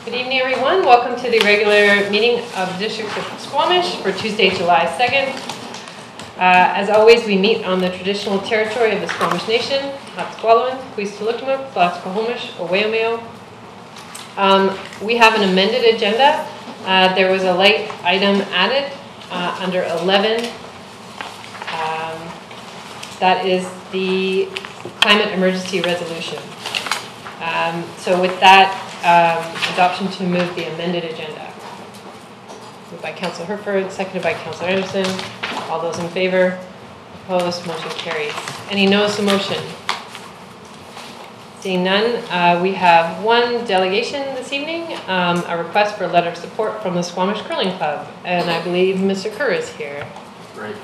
Good evening, everyone. Welcome to the regular meeting of the District of Squamish for Tuesday, July 2nd. As always, we meet on the traditional territory of the Squamish Nation, Hatsqualwan, Queestulukmuk, Blatsquahomish, Oweomeo. We have an amended agenda. There was a light item added under 11. That is the climate emergency resolution. So with that, adoption to move the amended agenda. Moved by Councillor Herford, seconded by Councillor Anderson. All those in favor? Opposed? Motion carries. Any no's to motion? Seeing none, we have one delegation this evening, a request for a letter of support from the Squamish Curling Club, and I believe Mr. Kerr is here. Great.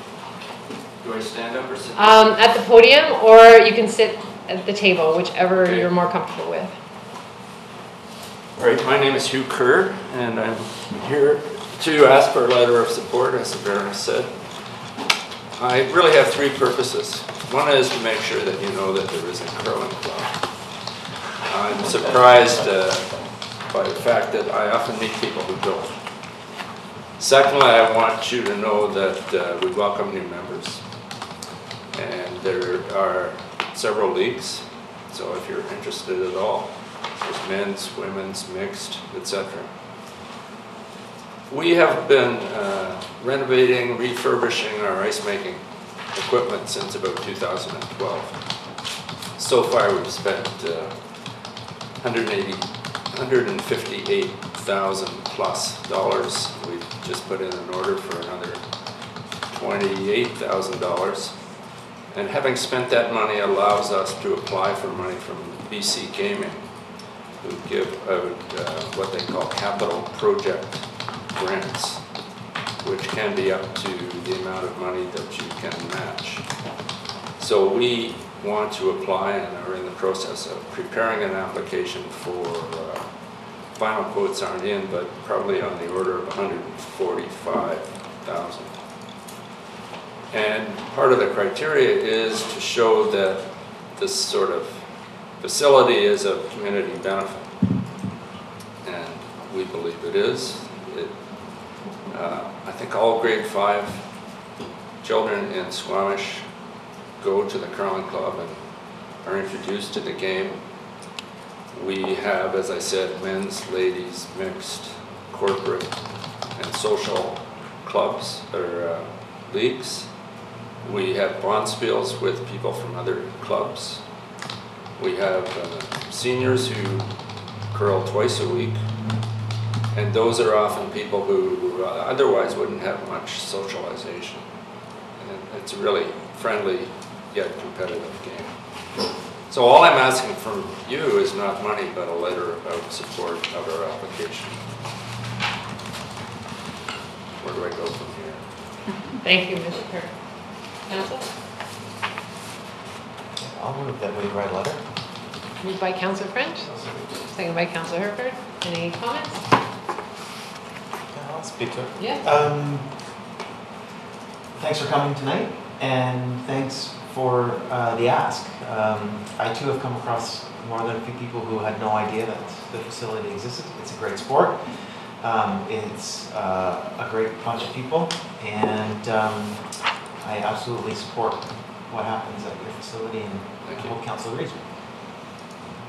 Do I stand up or sit? At the podium, or you can sit at the table, whichever you're more comfortable with. All right, my name is Hugh Kerr, and I'm here to ask for a letter of support, as the Baroness said. I really have three purposes. One is to make sure that you know that there is a curling club. I'm surprised by the fact that I often meet people who don't. Secondly, I want you to know that we welcome new members. And there are several leagues, so if you're interested at all, there's men's, women's, mixed, etc. We have been renovating, refurbishing our ice making equipment since about 2012. So far we've spent $158,000 plus. We've just put in an order for another $28,000. And having spent that money allows us to apply for money from BC Gaming, who give out what they call capital project grants, which can be up to the amount of money that you can match. So we want to apply and are in the process of preparing an application for, final quotes aren't in, but probably on the order of $145,000. And part of the criteria is to show that this sort of facility is of community benefit. And we believe it is. I think all grade 5 children in Squamish go to the curling club and are introduced to the game. We have, as I said, men's, ladies, mixed, corporate, and social clubs or leagues. We have bonspiels with people from other clubs. We have seniors who curl twice a week, and those are often people who otherwise wouldn't have much socialization. And it's a really friendly yet competitive game. So all I'm asking from you is not money, but a letter of support of our application. Where do I go from here? Thank you, Mr. Kerr. Council? I'll move that we write a letter. Moved by Councillor French, seconded by Councillor Herford. Any comments? Yeah, I'll speak to it. Yeah. Thanks for coming tonight, and thanks for the ask. I too have come across more than a few people who had no idea that the facility existed. It's a great sport. It's a great bunch of people, and I absolutely support what happens at your facility, and I hope Council agrees with me.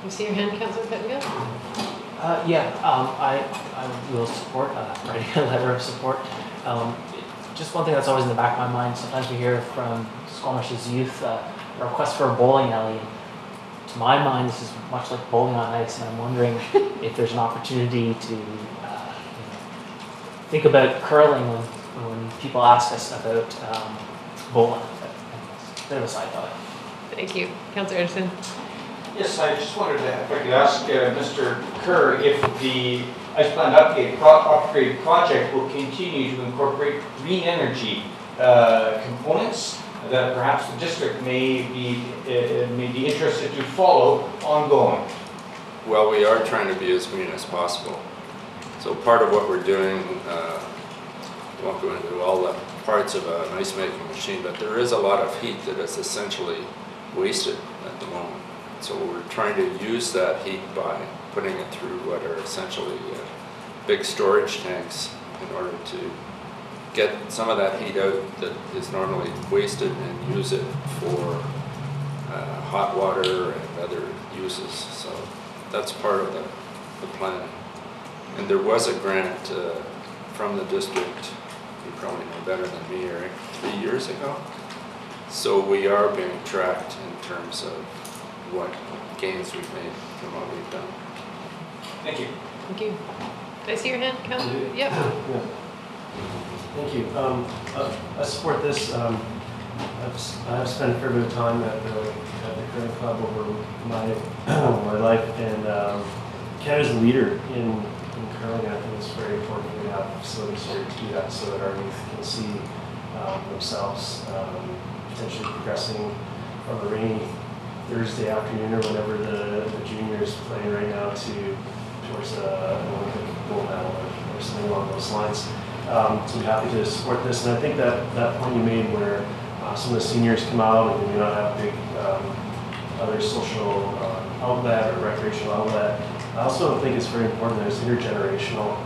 You see your hand, Councillor Pettengill? I will support writing a letter of support. Just one thing that's always in the back of my mind, sometimes we hear from Squamish's youth a request for a bowling alley. To my mind, this is much like bowling on ice, and I'm wondering if there's an opportunity to think about curling when people ask us about bowling. Bit of a side thought. Thank you. Councillor Anderson. Yes, I just wondered if I could ask Mr. Kerr if the ice plant upgrade project will continue to incorporate green energy components that perhaps the district may be interested to follow ongoing. Well, we are trying to be as green as possible. So part of what we're doing, I won't go into all the parts of an ice making machine, but there is a lot of heat that is essentially wasted at the moment. So we're trying to use that heat by putting it through what are essentially big storage tanks in order to get some of that heat out that is normally wasted and use it for hot water and other uses. So that's part of the plan. And there was a grant from the district, you probably know better than me, Eric, 3 years ago. So we are being tracked in terms of what gains we've made from what we've done. Thank you. Thank you. Did I see your hand, Councilor? Yep. Yeah. Thank you. I support this. I've spent a fair bit of time at the curling club over my life, and Canada's a leader in curling. I think it's very important that we have facilities here to do that, so that our youth can see themselves potentially progressing from a rainy Thursday afternoon or whenever the juniors playing right now towards an Olympic gold medal or something along those lines. So I'm happy to support this, and I think that point you made where some of the seniors come out and they may not have big other social outlet or recreational outlet. I also think it's very important that it's intergenerational,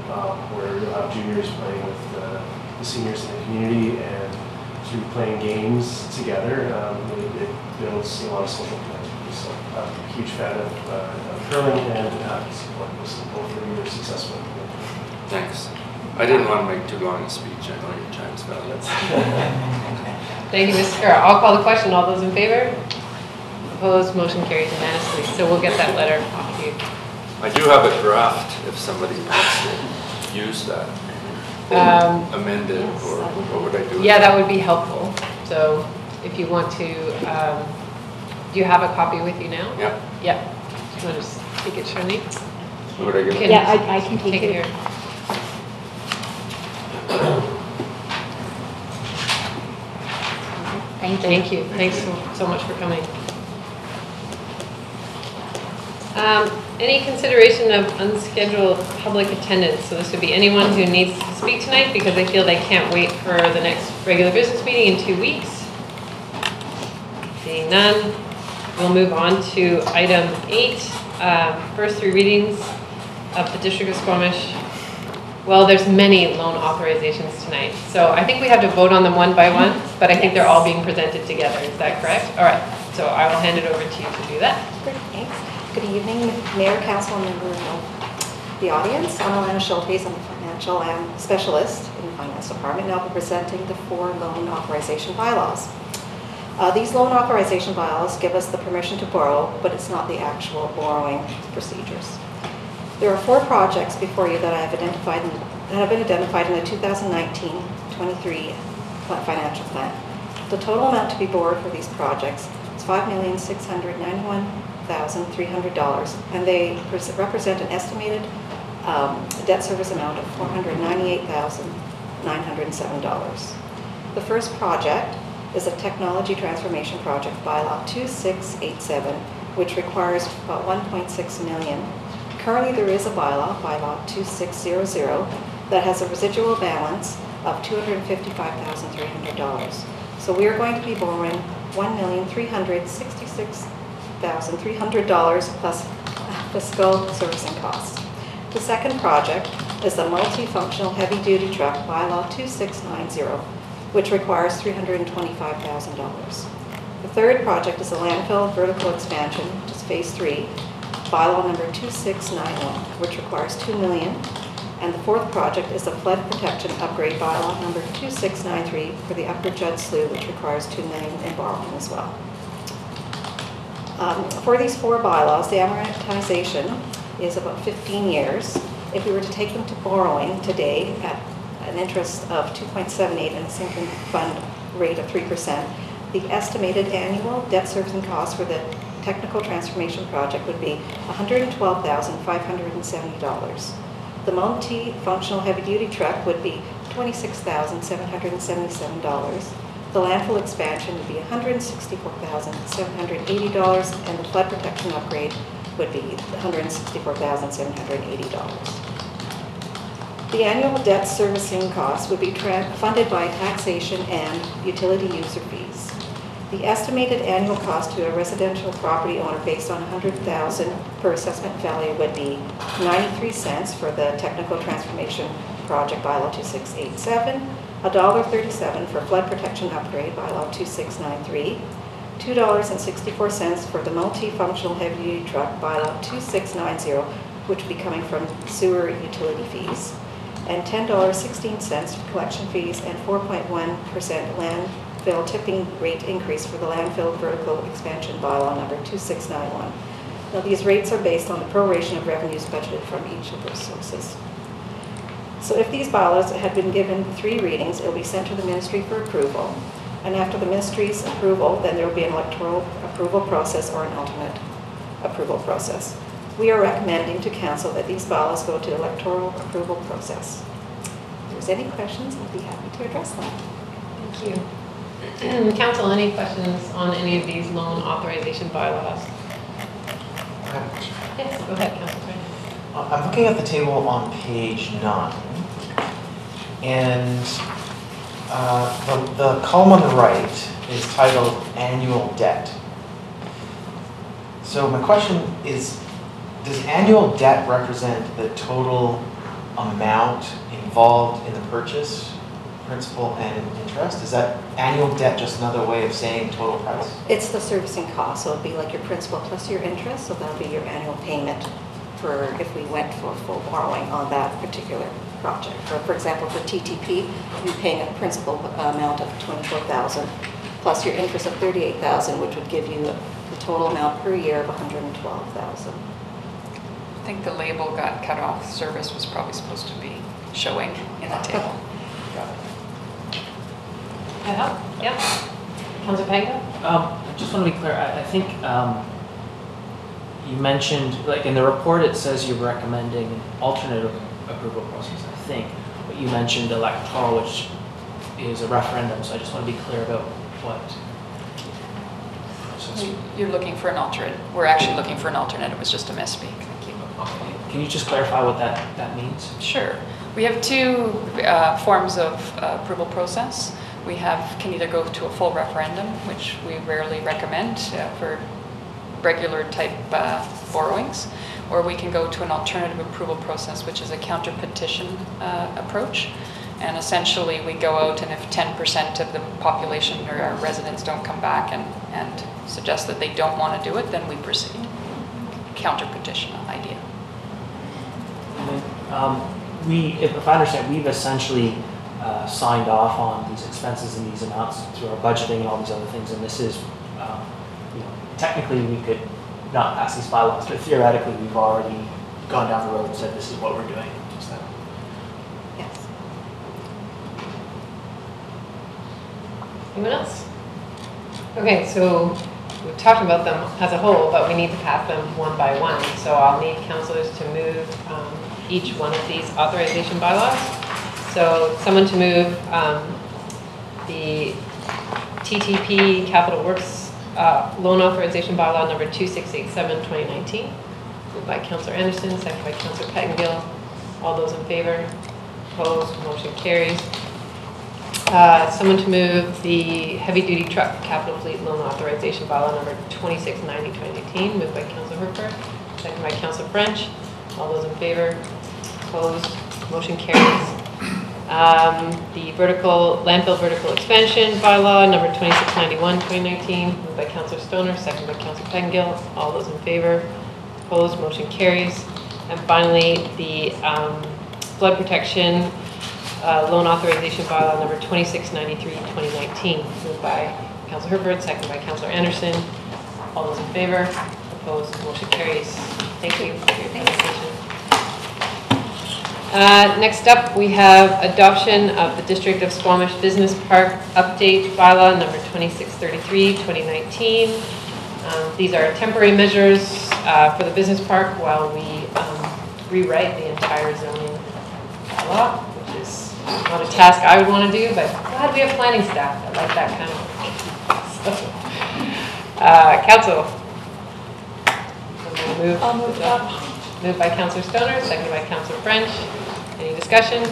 where you'll have juniors playing with the seniors in the community, and through playing games together, it builds a lot of social connectivity. So I'm a huge fan of curling, and happy to support this, and hopefully you're successful. Thanks. I didn't want to make too long a speech. I know your time's valuable. Thank you, Mr. Kerr. I'll call the question. All those in favor? Opposed? Motion carries unanimously. So we'll get that letter off to you. I do have a draft if somebody wants to use that. Amended, or what would I do? Yeah, that would be helpful. So if you want to, do you have a copy with you now? Yeah. Yeah. Do you want to just take it, Shani? Would I get it? Yeah, I can take it. Here. Thank you. Thanks so much for coming. Any consideration of unscheduled public attendance? So this would be anyone who needs to speak tonight because they feel they can't wait for the next regular business meeting in 2 weeks. Seeing none, we'll move on to item 8, first 3 readings of the District of Squamish. Well, there's many loan authorizations tonight, so I think we have to vote on them one by one, but I think they're all being presented together. Is that correct? All right, so I will hand it over to you to do that. Great, thanks. Good evening, Mayor, Council, and member of the audience. I'm Alana Schultes. I'm a financial specialist in the Finance Department. Now I'll be presenting the 4 loan authorization bylaws. These loan authorization bylaws give us the permission to borrow, but it's not the actual borrowing procedures. There are 4 projects before you that I have identified that have been identified in the 2019-23 financial plan. The total amount to be borrowed for these projects is $5,691,300, and they represent an estimated debt service amount of $498,907. The first project is a technology transformation project, Bylaw 2687, which requires about $1.6 million. Currently, there is a bylaw, Bylaw 2600, that has a residual balance of $255,300. So we are going to be borrowing $1,366,300 plus fiscal servicing costs. The second project is the multifunctional heavy-duty truck, Bylaw 2690, which requires $325,000. The third project is a landfill vertical expansion, which is phase 3, Bylaw number 2691, which requires $2 million. And the fourth project is a flood protection upgrade, Bylaw number 2693, for the Upper Judd Slough, which requires $2 million in borrowing as well. For these 4 bylaws, the amortization is about 15 years. If we were to take them to borrowing today at an interest of 2.78 and a sinking fund rate of 3%, the estimated annual debt servicing cost for the technical transformation project would be $112,570. The multi-functional heavy-duty truck would be $26,777. The landfill expansion would be $164,780, and the flood protection upgrade would be $164,780. The annual debt servicing costs would be funded by taxation and utility user fees. The estimated annual cost to a residential property owner based on $100,000 per assessment value would be 93 cents for the technical transformation project bylaw 2687, $1.37 for flood protection upgrade bylaw 2693, $2.64 for the multi-functional heavy-duty truck bylaw 2690, which would be coming from sewer utility fees, and $10.16 for collection fees and 4.1% landfill tipping rate increase for the landfill vertical expansion bylaw number 2691. Now these rates are based on the proration of revenues budgeted from each of those sources. So if these bylaws had been given 3 readings, it will be sent to the ministry for approval. And after the ministry's approval, then there will be an electoral approval process or an alternate approval process. We are recommending to council that these bylaws go to electoral approval process. If there's any questions, I'll be happy to address them. Thank you. Council, any questions on any of these loan authorization bylaws? I have a question. Yes, go ahead, Councilor. I'm looking at the table on page 9, and the column on the right is titled Annual Debt. So my question is, does annual debt represent the total amount involved in the purchase, principal and interest? Is that annual debt just another way of saying total price? It's the servicing cost, so it'd be like your principal plus your interest, so that'll be your annual payment for if we went for full borrowing on that particular project. For example, for TTP, you're paying a principal amount of $24,000 plus your interest of $38,000, which would give you the total amount per year of $112,000. I think the label got cut off. Service was probably supposed to be showing in the table. That help? Yeah. Councilor Pango? I just want to be clear. I think you mentioned, like in the report, it says you're recommending an alternative approval process, I think. But you mentioned electoral, which is a referendum, so I just want to be clear about what process. You're looking for an alternate. We're actually looking for an alternate. It was just a misspeak. Thank you. Okay. Can you just clarify what that means? Sure. We have 2 forms of approval process. We can either go to a full referendum, which we rarely recommend for regular type borrowings, or we can go to an alternative approval process, which is a counter petition approach. And essentially we go out, and if 10% of the population or our residents don't come back and suggest that they don't want to do it, then we proceed. Counter petition idea. If I understand, we've essentially signed off on these expenses and these amounts through our budgeting and all these other things, and this is, technically we could not pass these bylaws, but theoretically we've already gone down the road and said this is what we're doing. Is that? Yes. Anyone else? Okay, so we've talked about them as a whole, but we need to pass them one by one. So I'll need councillors to move each one of these authorization bylaws. So someone to move the TTP Capital Works Loan Authorization Bylaw number 2687 2019. Moved by Councillor Anderson, seconded by Councillor Pettengill. All those in favor? Opposed? Motion carries. Someone to move the Heavy Duty Truck Capital Fleet Loan Authorization Bylaw number 2690 2019. Moved by Councillor Hooker, seconded by Councillor French. All those in favor? Opposed? Motion carries. The landfill vertical expansion bylaw number 2691 2019, moved by Councillor Stoner, seconded by Councillor Pettengill. All those in favor? Opposed? Motion carries. And finally, the flood protection loan authorization bylaw number 2693 2019, moved by Councillor Herbert, seconded by Councillor Anderson. All those in favor? Opposed? Motion carries. Thank you for your presentation. Next up, we have adoption of the District of Squamish Business Park Update Bylaw number 2633 2019. These are temporary measures for the business park while we rewrite the entire zoning law, which is not a task I would want to do, but glad we have planning staff that like that kind of work. Council. I'll move that. Moved by Councillor Stoner, seconded by Councillor French. Any discussion?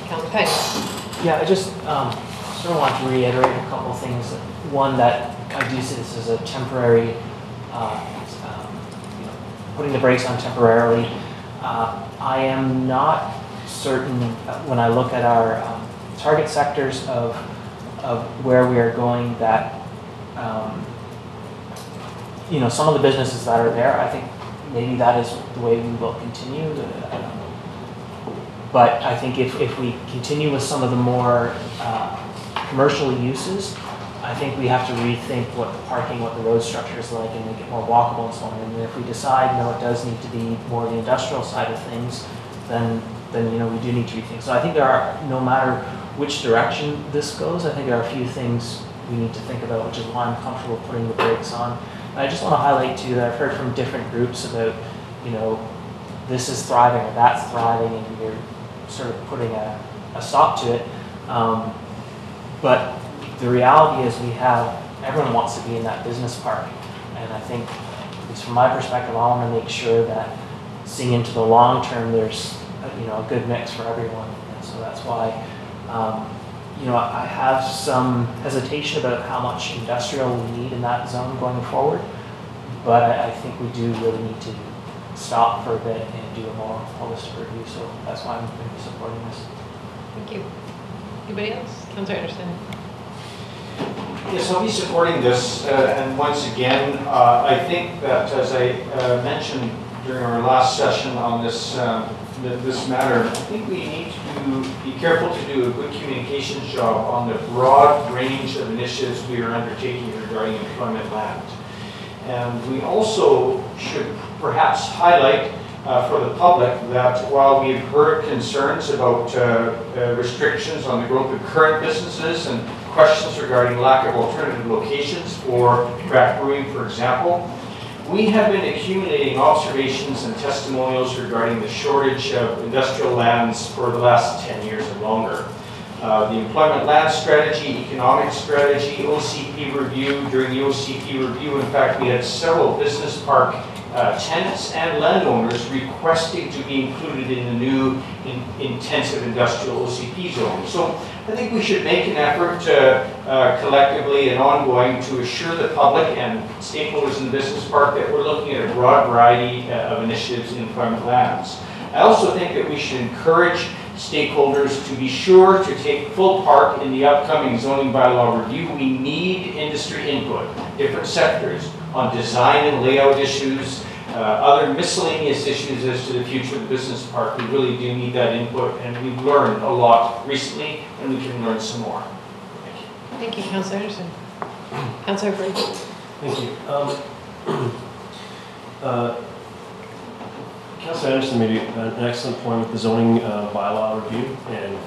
Councillor Payne. Yeah, I just, sort of want to reiterate a couple of things. One, that I do see this as a temporary, putting the brakes on temporarily. I am not certain when I look at our target sectors of where we are going that, some of the businesses that are there, I think maybe that is the way we will continue. But I think if we continue with some of the more commercial uses, I think we have to rethink what the parking, what the road structure is like, and make it more walkable and so on. And if we decide, no, it does need to be more the industrial side of things, then we do need to rethink. So I think there are, no matter which direction this goes, I think there are a few things we need to think about, which is why I'm comfortable putting the brakes on. And I just want to highlight too that I've heard from different groups about, this is thriving or that's thriving, and you're sort of putting a stop to it. But the reality is everyone wants to be in that business park. And I think, at least from my perspective, I want to make sure that seeing into the long term, there's a good mix for everyone. And so that's why, I have some hesitation about how much industrial we need in that zone going forward. But I think we do really need to stop for a bit and do a more holistic review. So that's why I'm going to be supporting this. Thank you. Anybody else? Councillor Anderson. Yes, I'll be supporting this, and once again, I think that, as I mentioned during our last session on this this matter, I think we need to be careful to do a good communications job on the broad range of initiatives we are undertaking regarding employment land. And we also should perhaps highlight for the public that while we've heard concerns about restrictions on the growth of current businesses and questions regarding lack of alternative locations for craft brewing, for example, we have been accumulating observations and testimonials regarding the shortage of industrial lands for the last 10 years or longer. The employment land strategy, economic strategy, OCP review. During the OCP review, in fact, we had several business park tenants and landowners requesting to be included in the new intensive industrial OCP zone. So I think we should make an effort collectively and ongoing to assure the public and stakeholders in the business park that we're looking at a broad variety of initiatives in employment lands. I also think that we should encourage stakeholders to be sure to take full part in the upcoming zoning bylaw review. We need industry input, different sectors, on design and layout issues, other miscellaneous issues as to the future of the business park. We really do need that input, and we've learned a lot recently, and we can learn some more. Thank you. Thank you, Councillor Anderson. Councillor Brady. Thank you. Councillor Anderson made an excellent point with the zoning bylaw review, and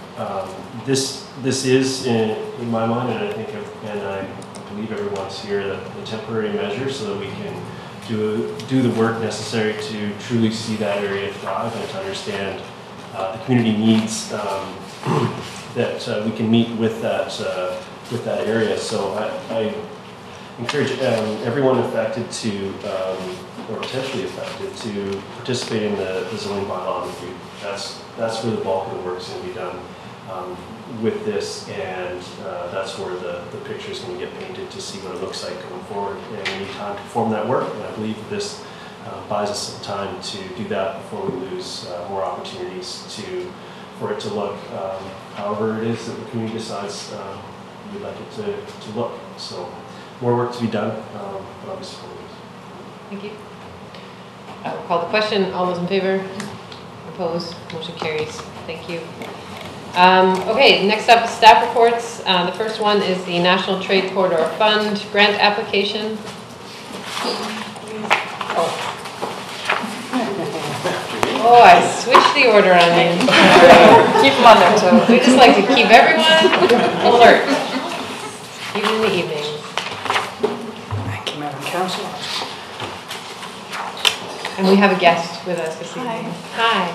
this is in my mind, and I think, and I believe everyone's here, that the temporary measure so that we can do the work necessary to truly see that area thrive and to understand the community needs that we can meet with that area. So I encourage everyone affected to, or potentially affected, to participate in the zoning bylaw review. That's where the bulk of the work is going to be done with this, and that's where the picture is going to get painted to see what it looks like going forward. And we need time to perform that work, and I believe this buys us some time to do that before we lose more opportunities for it to look however it is that the community decides we'd like it to look. So more work to be done, but I'll be supporting this. Thank you. I will call the question. All those in favor? Opposed? Motion carries. Thank you. Okay, next up is staff reports. The first one is the National Trade Corridor Fund grant application. Oh, I switched the order on you. Keep them on there, so. We just like to keep everyone alert, even in the evenings. Thank you, Madam Councillor. And we have a guest with us this evening. Hi.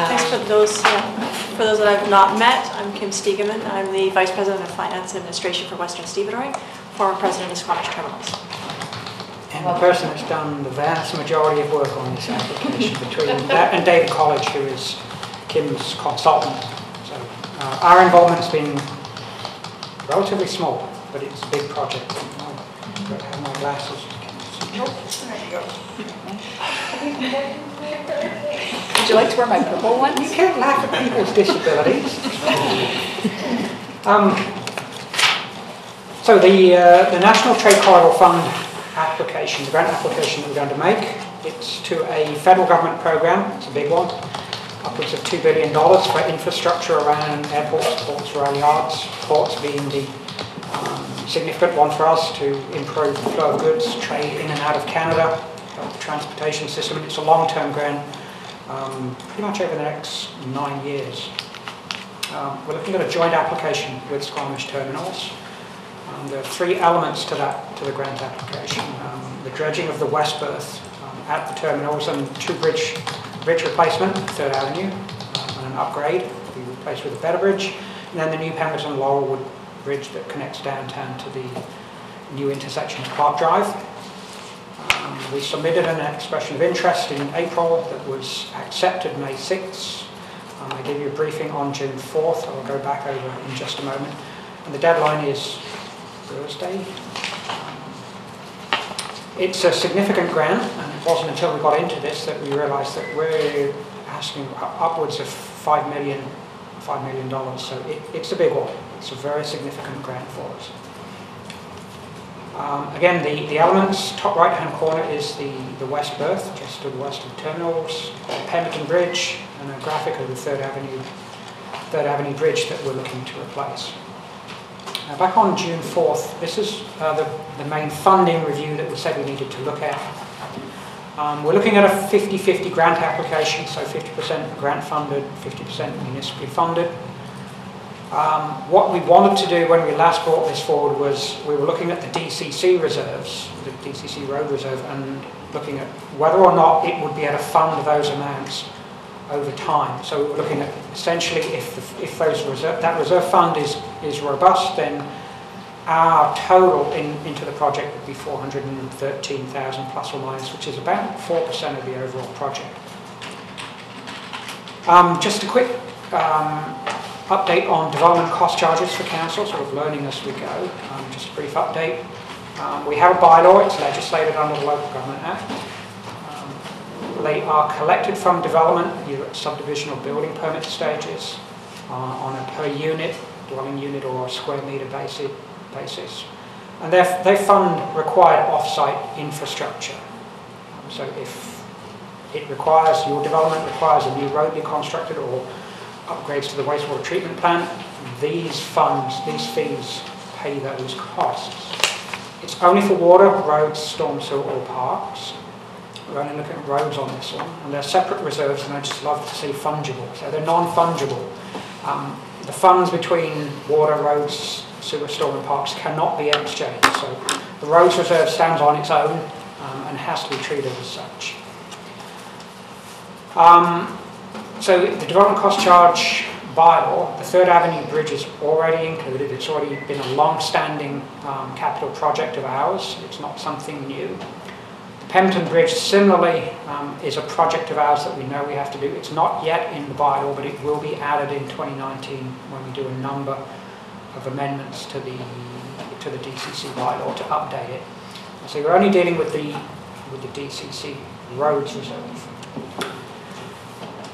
Thanks for those that I've not met. I'm Kim Stiegemann. I'm the Vice President of Finance and Administration for Western Stevedoring, former President of Squamish Terminals. And the person that's done the vast majority of work on this application between that and David College, who is Kim's consultant. So our involvement's been relatively small, but it's a big project. I don't have my glasses. Nope, there you go. Would you like to wear my purple ones? You can't laugh at people's disabilities. So the National Trade Corridor Fund application, the grant application that we're going to make, it's to a federal government program. It's a big one, upwards of $2 billion for infrastructure around airports, ports, rail yards, ports being the significant one for us to improve the flow of goods, trade in and out of Canada, help the transportation system. And it's a long-term grant, pretty much over the next 9 years. We're looking at a joint application with Squamish Terminals. There are 3 elements to the grant application. The dredging of the west berth at the terminals and 2 bridge replacement, 3rd Avenue, and an upgrade to be replaced with a better bridge. And then the new Pemberton Laurelwood bridge that connects downtown to the new intersection of Clark Drive. We submitted an expression of interest in April that was accepted May 6th. I gave you a briefing on June 4th. I'll go back over in just a moment. And the deadline is Thursday. It's a significant grant, and it wasn't until we got into this that we realised that we're asking upwards of $5 million. So it's a big one. It's a very significant grant for us. Again, the elements, top right-hand corner is the west berth, just to the west of the terminals, the Pemberton Bridge, and a graphic of the 3rd Avenue Bridge that we're looking to replace. Now, back on June 4th, this is the main funding review that we said we needed to look at. We're looking at a 50-50 grant application, so 50% grant funded, 50% municipally funded. What we wanted to do when we last brought this forward was we were looking at the DCC reserves, the DCC road reserve, and looking at whether or not it would be able to fund those amounts over time. So we were looking at essentially if that reserve fund is robust, then our total into the project would be 413,000 plus or minus, which is about 4% of the overall project. Just a quick update on development cost charges for council, sort of learning as we go. Just a brief update. We have a bylaw, it's legislated under the Local Government Act. They are collected from development, either at subdivision or building permit stages, on a per unit, dwelling unit or square metre basis. And they fund required off-site infrastructure. So if it requires, your development requires a new road be constructed or upgrades to the wastewater treatment plant, these funds, these fees pay those costs. It's only for water, roads, storm sewer or parks. We're only looking at roads on this one, and they're separate reserves, and I just love to see fungible. So they're non-fungible. The funds between water, roads, sewer, storm and parks cannot be exchanged. So the roads reserve stands on its own and has to be treated as such. So the development cost charge bylaw, the 3rd Avenue Bridge is already included. It's already been a long-standing capital project of ours. It's not something new. The Pemberton Bridge, similarly, is a project of ours that we know we have to do. It's not yet in the bylaw, but it will be added in 2019 when we do a number of amendments to the DCC bylaw to update it. So we're only dealing with the DCC roads reserve.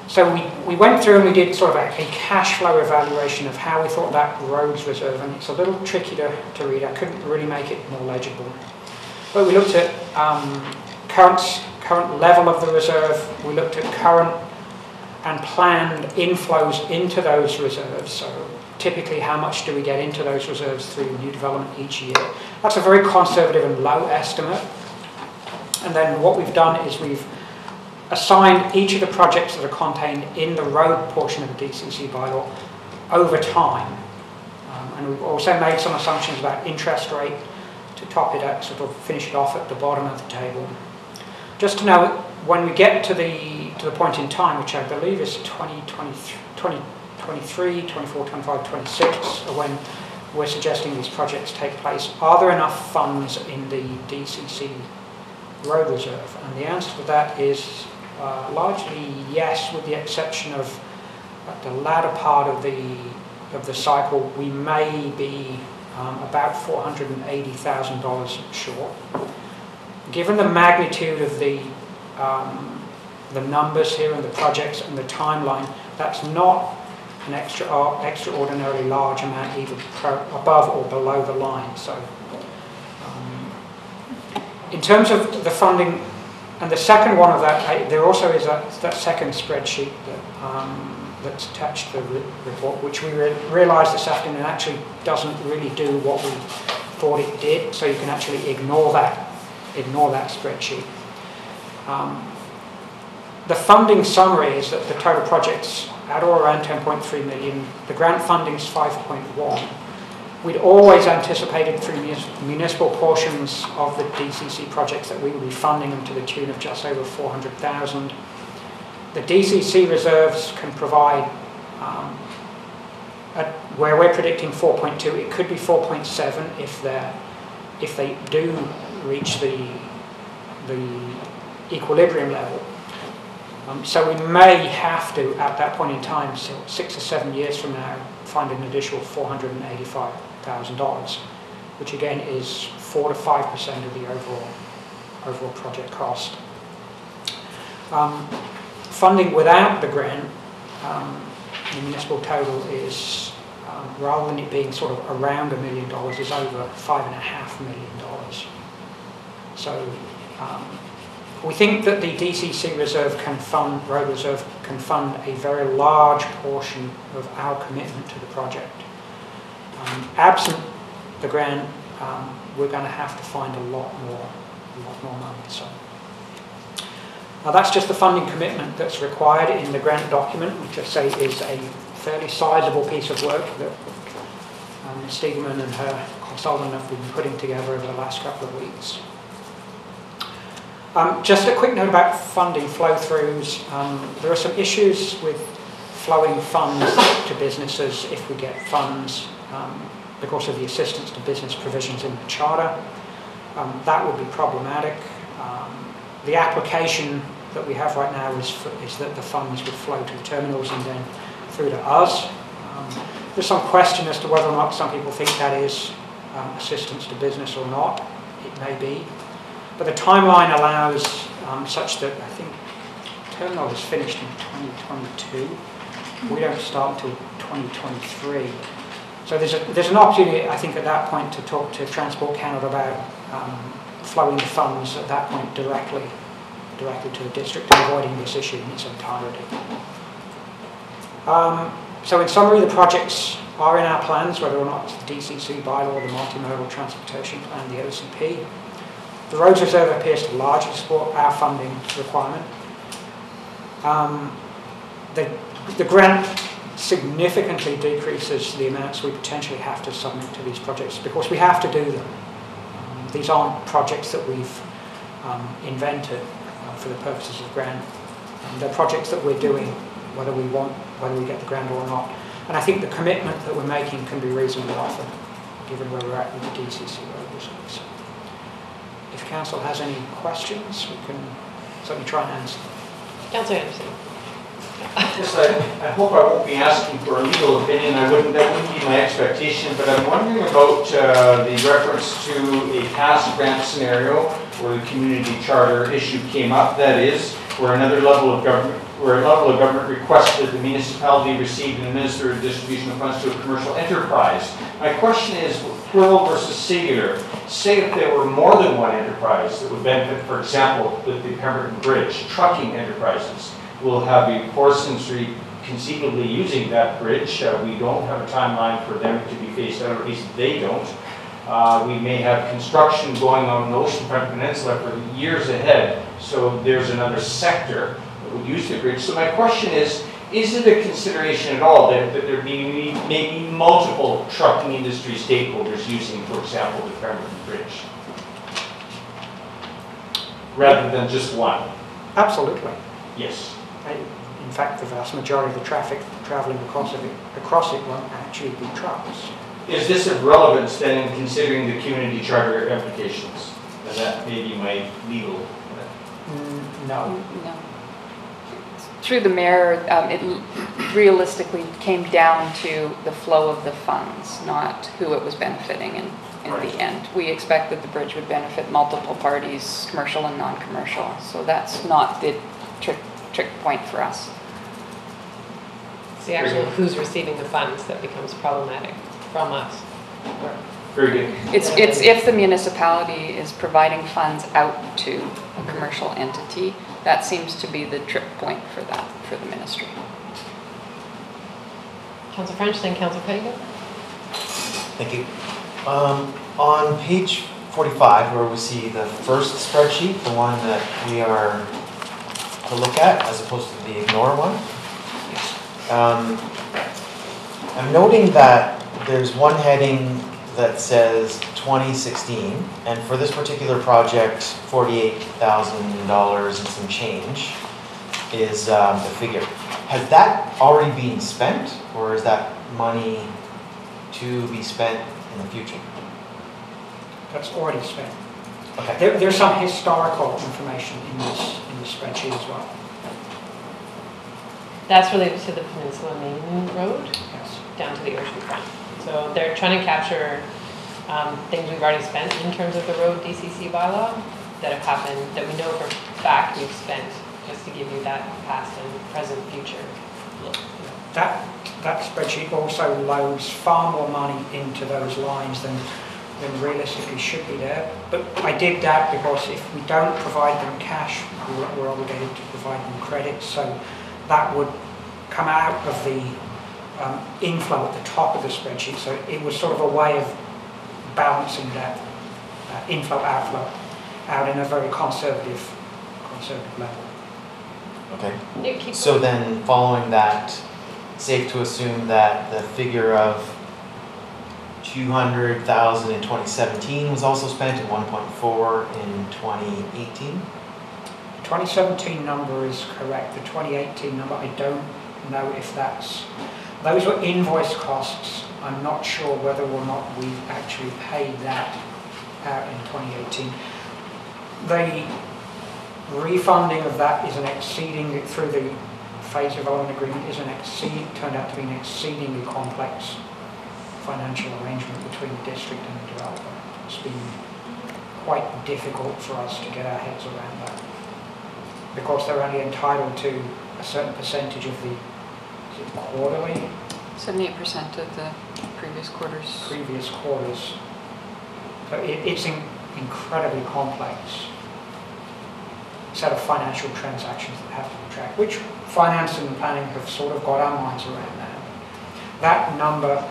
So we went through and we did sort of a cash flow evaluation of how we thought that roads reserve, and it's a little tricky to read. I couldn't really make it more legible. But we looked at current level of the reserve. We looked at current and planned inflows into those reserves. So typically, how much do we get into those reserves through new development each year? That's a very conservative and low estimate. And then what we've done is we've assigned each of the projects that are contained in the road portion of the DCC bylaw over time. And we've also made some assumptions about interest rate to top it up, sort of finish it off at the bottom of the table. Just to know, when we get to the point in time, which I believe is 2023, 24, 25, 26, when we're suggesting these projects take place, are there enough funds in the DCC road reserve? And the answer to that is largely yes, with the exception of at the latter part of the cycle, we may be about $480,000 short. Given the magnitude of the numbers here and the projects and the timeline, that's not an extraordinarily large amount either above or below the line. So, in terms of the funding, and the second one of that, there also is that second spreadsheet that's attached to the report, which we realised this afternoon actually doesn't really do what we thought it did. So you can actually ignore that spreadsheet. The funding summary is that the total project's at or around 10.3 million. The grant funding is 5.1. We'd always anticipated through municipal portions of the DCC projects that we would be funding them to the tune of just over 400,000. The DCC reserves can provide, where we're predicting 4.2, it could be 4.7 if they do reach the equilibrium level. So we may have to, at that point in time, so 6 or 7 years from now, find an additional $485,000, which again is 4 to 5% of the overall project cost. Funding without the grant, the municipal total is, rather than it being sort of around $1 million, is over $5.5 million. So we think that the DCC reserve road reserve can fund a very large portion of our commitment to the project. Absent the grant, we're going to have to find a lot more money. So that's just the funding commitment that's required in the grant document, which I say is a fairly sizable piece of work that Ms. Stiegemann and her consultant have been putting together over the last couple of weeks. Just a quick note about funding flow-throughs. There are some issues with flowing funds to businesses if we get funds because of the assistance to business provisions in the Charter. That would be problematic. The application that we have right now is that the funds would flow to the terminals and then through to us. There's some question as to whether or not some people think that is assistance to business or not. It may be. But the timeline allows such that I think terminal is finished in 2022. We don't start until 2023. So there's an opportunity, I think, at that point to talk to Transport Canada about flowing the funds at that point directly to the district and avoiding this issue in its entirety. So in summary, the projects are in our plans, whether or not it's the DCC bylaw, the multimodal transportation plan, the OCP. The roads reserve appears to largely support our funding requirement. The grant significantly decreases the amounts we potentially have to submit to these projects because we have to do them. These aren't projects that we've invented for the purposes of grant. They're projects that we're doing whether we get the grant or not. And I think the commitment that we're making can be reasonably offered given where we're at with the DCC road reserves. If Council has any questions, we can certainly try and answer them. Councillor Anderson. Yes, I hope I won't be asking for a legal opinion. That wouldn't be my expectation, but I'm wondering about the reference to a past grant scenario where the community charter issue came up. That is, where a level of government requested the municipality receive and administer a distribution of funds to a commercial enterprise. My question is, plural versus singular. Say if there were more than one enterprise that would benefit, for example, with the Pemberton Bridge, trucking enterprises will have a forestry conceivably using that bridge. We don't have a timeline for them to be phased out, or at least they don't. We may have construction going on the Oceanfront Peninsula for years ahead, so there's another sector that would use the bridge. So my question is it a consideration at all that there may be multiple trucking industry stakeholders using, for example, the Pemberton Bridge, rather than just one? Absolutely. Yes. In fact, the vast majority of the traffic travelling across it won't actually be trucks. Is this of relevance then in considering the community charter applications? And that may be my legal. No. No. Through the mayor, realistically came down to the flow of the funds, not who it was benefiting in the end. We expect that the bridge would benefit multiple parties, commercial and non-commercial. So that's not the trick point for us. It's the actual who's receiving the funds that becomes problematic from us. Very good. It's if the municipality is providing funds out to a commercial entity, that seems to be the trip point for the ministry. Councillor French, then Councillor Pettigo. Thank you. On page 45, where we see the first spreadsheet, the one that we are to look at, as opposed to the ignore one, I'm noting that there's one heading that says 2016, and for this particular project, $48,000 and some change is the figure. Has that already been spent, or is that money to be spent in the future? That's already spent. Okay. There's some historical information in this spreadsheet as well. That's related to the Peninsula Main Road, Yes. down to the ocean front. So they're trying to capture things we've already spent in terms of the road DCC bylaw that have happened, that we know for a fact we've spent, just to give you that past and present future look. That spreadsheet also loads far more money into those lines than realistically should be there. But I did that because if we don't provide them cash, we're obligated to provide them credits. So that would come out of the inflow at the top of the spreadsheet. So it was sort of a way of balancing that inflow-outflow out in a very conservative level. Okay. So then, following that, safe to assume that the figure of 200,000 in 2017 was also spent, and 1.4 in 2018? The 2017 number is correct. The 2018 number, I don't know if that's... Those were invoice costs. I'm not sure whether or not we actually paid that out in 2018. The refunding of that is through the phase development agreement turned out to be an exceedingly complex financial arrangement between the district and the developer. It's been quite difficult for us to get our heads around that, because they're only entitled to a certain percentage of the quarterly? 78% of the previous quarters. So it's an incredibly complex set of financial transactions that have to be tracked, which finance and planning have sort of got our minds around now. That number,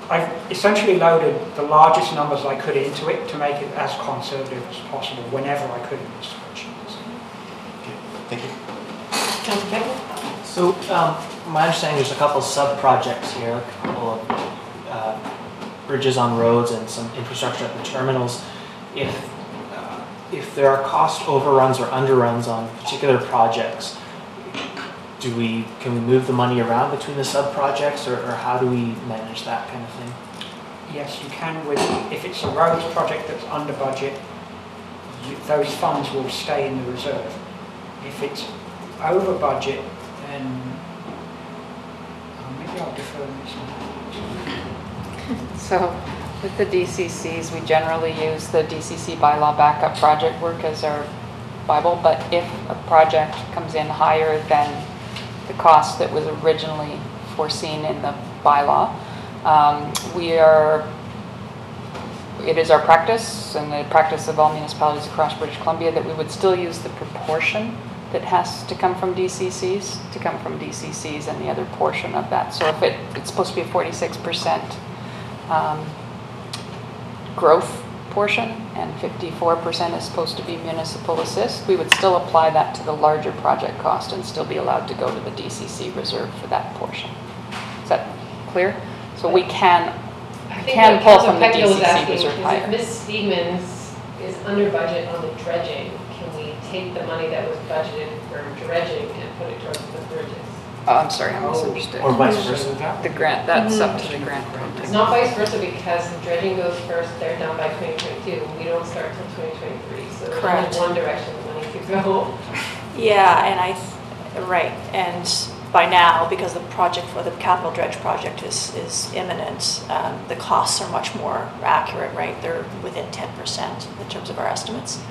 I've essentially loaded the largest numbers I could into it to make it as conservative as possible whenever I could in this spreadsheet. Okay. Thank you. Councillor Pettigo. So my understanding, there's a couple sub-projects here, like a couple of bridges on roads and some infrastructure at the terminals. If there are cost overruns or underruns on particular projects, can we move the money around between the sub-projects, or how do we manage that kind of thing? Yes, you can. If it's a roads project that's under budget, those funds will stay in the reserve. If it's over budget, then maybe I'll defer this one. So with the DCCs, we generally use the DCC bylaw backup project work as our Bible, but if a project comes in higher than the cost that was originally foreseen in the bylaw, it is our practice and the practice of all municipalities across British Columbia that we would still use the proportion that has to come from DCCs and the other portion of that. So if it's supposed to be a 46% growth portion and 54% is supposed to be municipal assist, we would still apply that to the larger project cost and still be allowed to go to the DCC reserve for that portion. Is that clear? So we can pull from the DCC reserve higher. If Ms. Steegman's is under budget on the dredging, can we take the money that was budgeted for dredging and put it towards the bridges? Oh, I'm sorry, I misunderstood. Or vice versa. The grant, that's up to the grant. It's not vice versa, because the dredging goes first, they're done by 2022, we don't start till 2023, so there's Correct. only one direction the money could go. Yeah, and right, and by now, because the project for the capital dredge project is imminent, the costs are much more accurate, right? They're within 10% in terms of our estimates.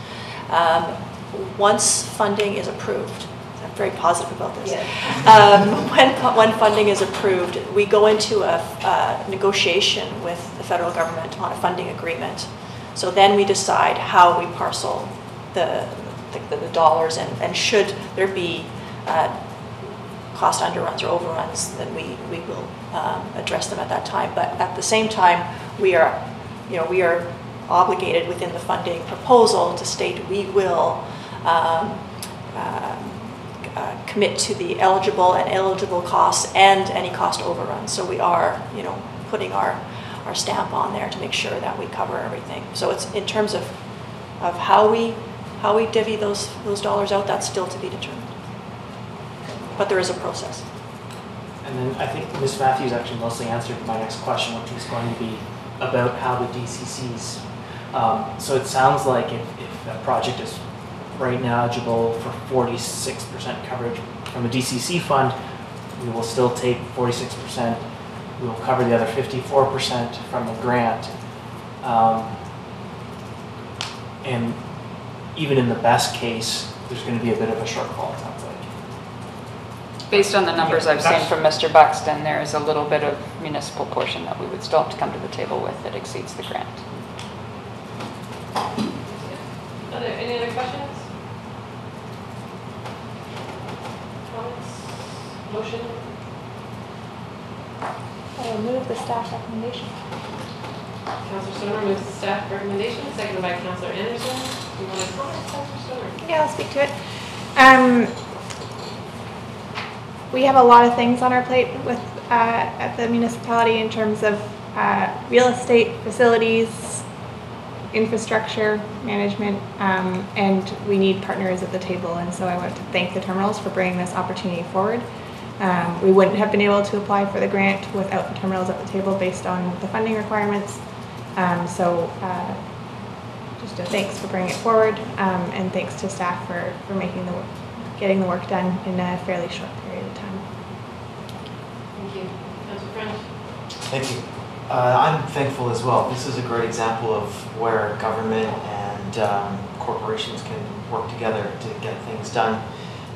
Once funding is approved, I'm very positive about this. Yeah. When funding is approved, we go into a negotiation with the federal government on a funding agreement. So then we decide how we parcel the dollars, and should there be cost underruns or overruns, then we will address them at that time. But at the same time, we are obligated within the funding proposal to state we will commit to the eligible and eligible costs and any cost overruns. So we are, putting our stamp on there to make sure that we cover everything. So it's in terms of how we divvy those dollars out, that's still to be determined. But there is a process. And then I think Ms. Matthews actually mostly answered my next question, which was going to be about how the DCCs. So it sounds like if a project is right now eligible for 46% coverage from a DCC fund, we will still take 46%. We will cover the other 54% from a grant. And even in the best case, there's going to be a bit of a shortfall, it sounds like. Based on the numbers I've seen from Mr. Buxton, there is a little bit of municipal portion that we would still have to come to the table with that exceeds the grant. Any other questions? Comments? Motion? I will move the staff recommendation. Councillor Stoner moves the staff recommendation, seconded by Councillor Anderson. Do you want to comment, Councillor Stoner? Yeah, I'll speak to it. We have a lot of things on our plate with at the municipality in terms of real estate, facilities, infrastructure management, and we need partners at the table. And so I want to thank the terminals for bringing this opportunity forward. We wouldn't have been able to apply for the grant without the terminals at the table based on the funding requirements. Just a thanks for bringing it forward, and thanks to staff for getting the work done in a fairly short period of time. Thank you. Councillor French? Thank you. I'm thankful as well. This is a great example of where government and corporations can work together to get things done,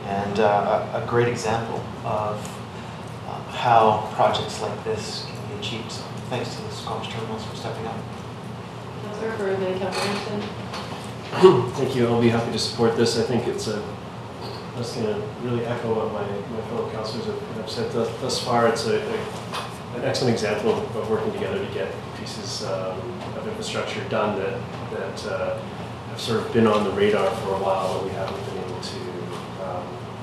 and a great example of how projects like this can be achieved. So thanks to the Squamish Terminals for stepping up. Councillor Furr, then Councillor Anderson. Thank you. I'll be happy to support this. I think I was going to really echo what my fellow councillors have said thus far. It's an excellent example of working together to get pieces of infrastructure done that have sort of been on the radar for a while, but we haven't been able to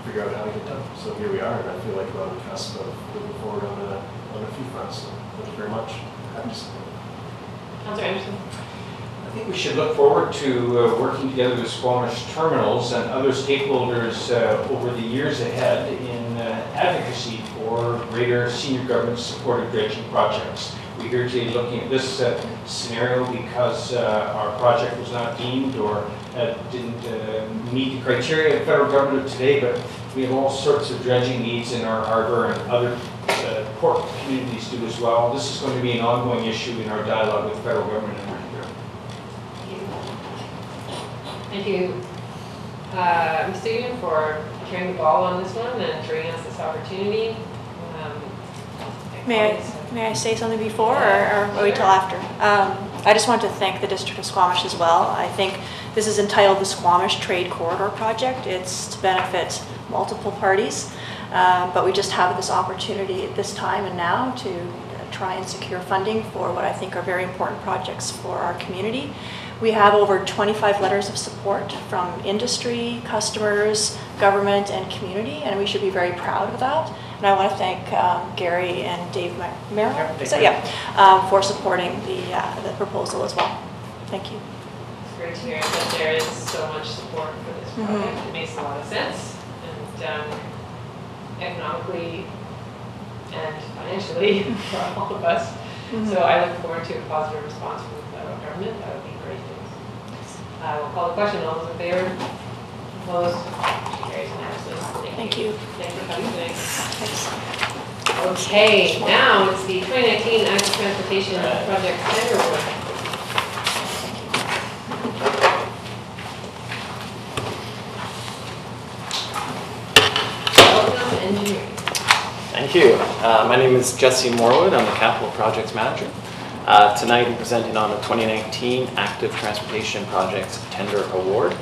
figure out how to get done. So here we are, and I feel like we're on the cusp of moving forward on a few fronts. So thank you very much. Happy to support. Councillor Anderson. I think we should look forward to working together with Squamish Terminals and other stakeholders over the years ahead in advocacy for greater senior government supported dredging projects. We're here today looking at this scenario because our project was not deemed or didn't meet the criteria of the federal government today, but we have all sorts of dredging needs in our harbor, and other port communities do as well. This is going to be an ongoing issue in our dialogue with the federal government in particular. Thank you, Mr. Ewan, for carrying the ball on this one and bringing us this opportunity. May I say something before, or wait till after? I just want to thank the District of Squamish as well. I think this is entitled the Squamish Trade Corridor Project. It's to benefit multiple parties, but we just have this opportunity at this time and now to try and secure funding for what I think are very important projects for our community. We have over 25 letters of support from industry, customers, government, and community, and we should be very proud of that. And I want to thank Gary and Dave Merrill for supporting the proposal as well. Thank you. It's great to hear that there is so much support for this project. It makes a lot of sense, and economically and financially for all of us. So I look forward to a positive response from the federal government. That would be great. We'll call the question. All those in favor? Opposed? Carries unanimously. Thank you. Thanks for coming today. Thanks. Okay, now it's the 2019 Active Transportation Project Tender Award. Welcome, engineering. Thank you. My name is Jesse Morwood. I'm the Capital Projects Manager. Tonight I'm presenting on the 2019 Active Transportation Projects Tender Award.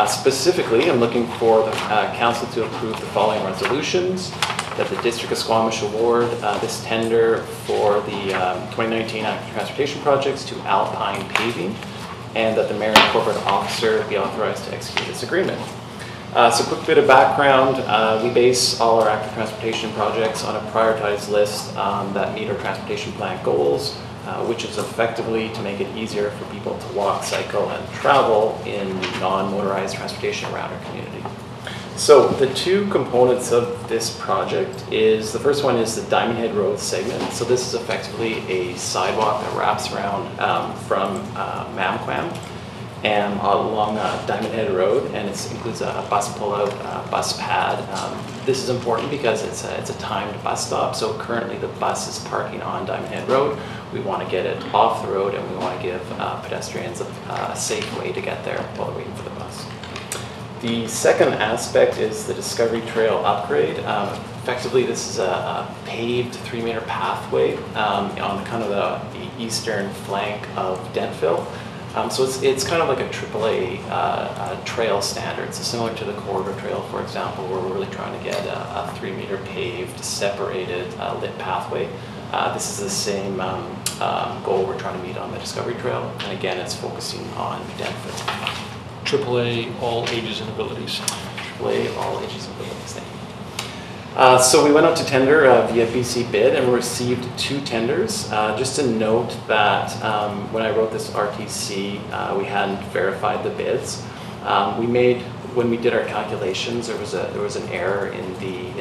Specifically, I'm looking for the Council to approve the following resolutions: that the District of Squamish award this tender for the 2019 Active Transportation Projects to Alpine Paving, and that the Mayor and Corporate Officer be authorized to execute this agreement. So quick bit of background, we base all our active transportation projects on a prioritized list that meet our transportation plan goals, which is effectively to make it easier for people to walk, cycle, and travel in non-motorized transportation around our community. So the two components of this project is, the first one is the Diamond Head Road segment. So this is effectively a sidewalk that wraps around from Mamquam and along Diamond Head Road, and it includes a bus pullout, bus pad. This is important because it's a timed bus stop. So currently the bus is parking on Diamond Head Road. We want to get it off the road, and we want to give pedestrians a safe way to get there while they're waiting for the bus. The second aspect is the Discovery Trail upgrade. Effectively, this is a paved 3-meter pathway on the kind of the eastern flank of Dentville. So it's kind of like a AAA trail standard. So similar to the Corridor Trail, for example, where we're really trying to get a 3-meter paved, separated, lit pathway. This is the same goal we're trying to meet on the Discovery Trail. And again, it's focusing on Dentville. AAA, all ages and abilities. AAA, all ages and abilities, thank you. So we went out to tender via BC Bid and received 2 tenders. Just to note that when I wrote this RTC, we hadn't verified the bids. When we did our calculations, there was an error in the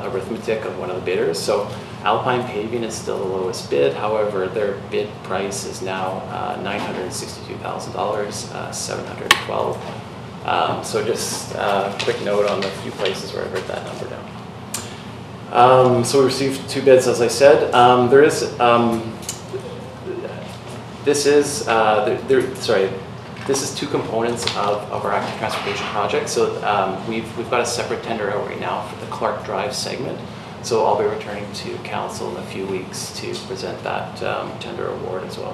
arithmetic of one of the bidders. So Alpine Paving is still the lowest bid. However, their bid price is now $962,000, $712. So just a quick note on the few places where I wrote that number down. So we received 2 bids, as I said. This is 2 components of our active transportation project. So we've got a separate tender out right now for the Clark Drive segment. So I'll be returning to council in a few weeks to present that tender award as well.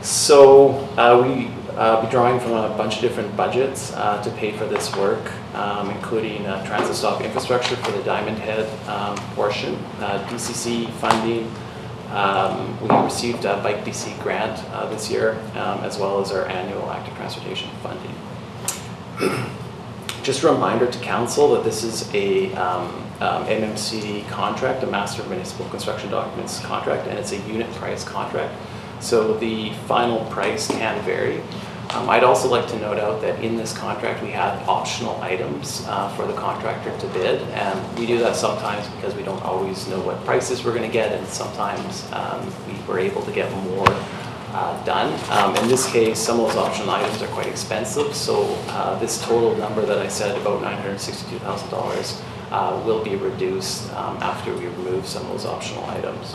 So we be drawing from a bunch of different budgets to pay for this work, including transit stop infrastructure for the Diamond Head portion, DCC funding. We received a Bike BC grant this year, as well as our annual active transportation funding. Just a reminder to council that this is a MMC contract, a Master of Municipal Construction Documents contract, and it's a unit price contract. So the final price can vary. I'd also like to note out that in this contract we had optional items for the contractor to bid, and we do that sometimes because we don't always know what prices we're going to get, and sometimes we were able to get more done. In this case, some of those optional items are quite expensive, so this total number that I said, about $962,000, will be reduced after we remove some of those optional items.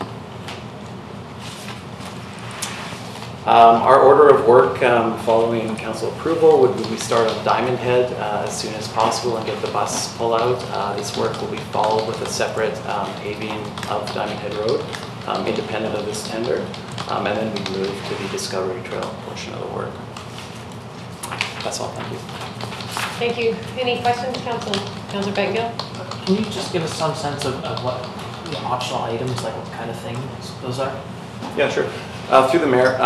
Our order of work following council approval would be we start on Diamond Head as soon as possible and get the bus pull out. This work will be followed with a separate paving of Diamond Head Road, independent of this tender, and then we move to the Discovery Trail portion of the work. That's all, thank you. Thank you. Any questions, Councillor Bengill? Can you just give us some sense of what the optional items, like what kind of things those are? Yeah, sure. Through the mayor,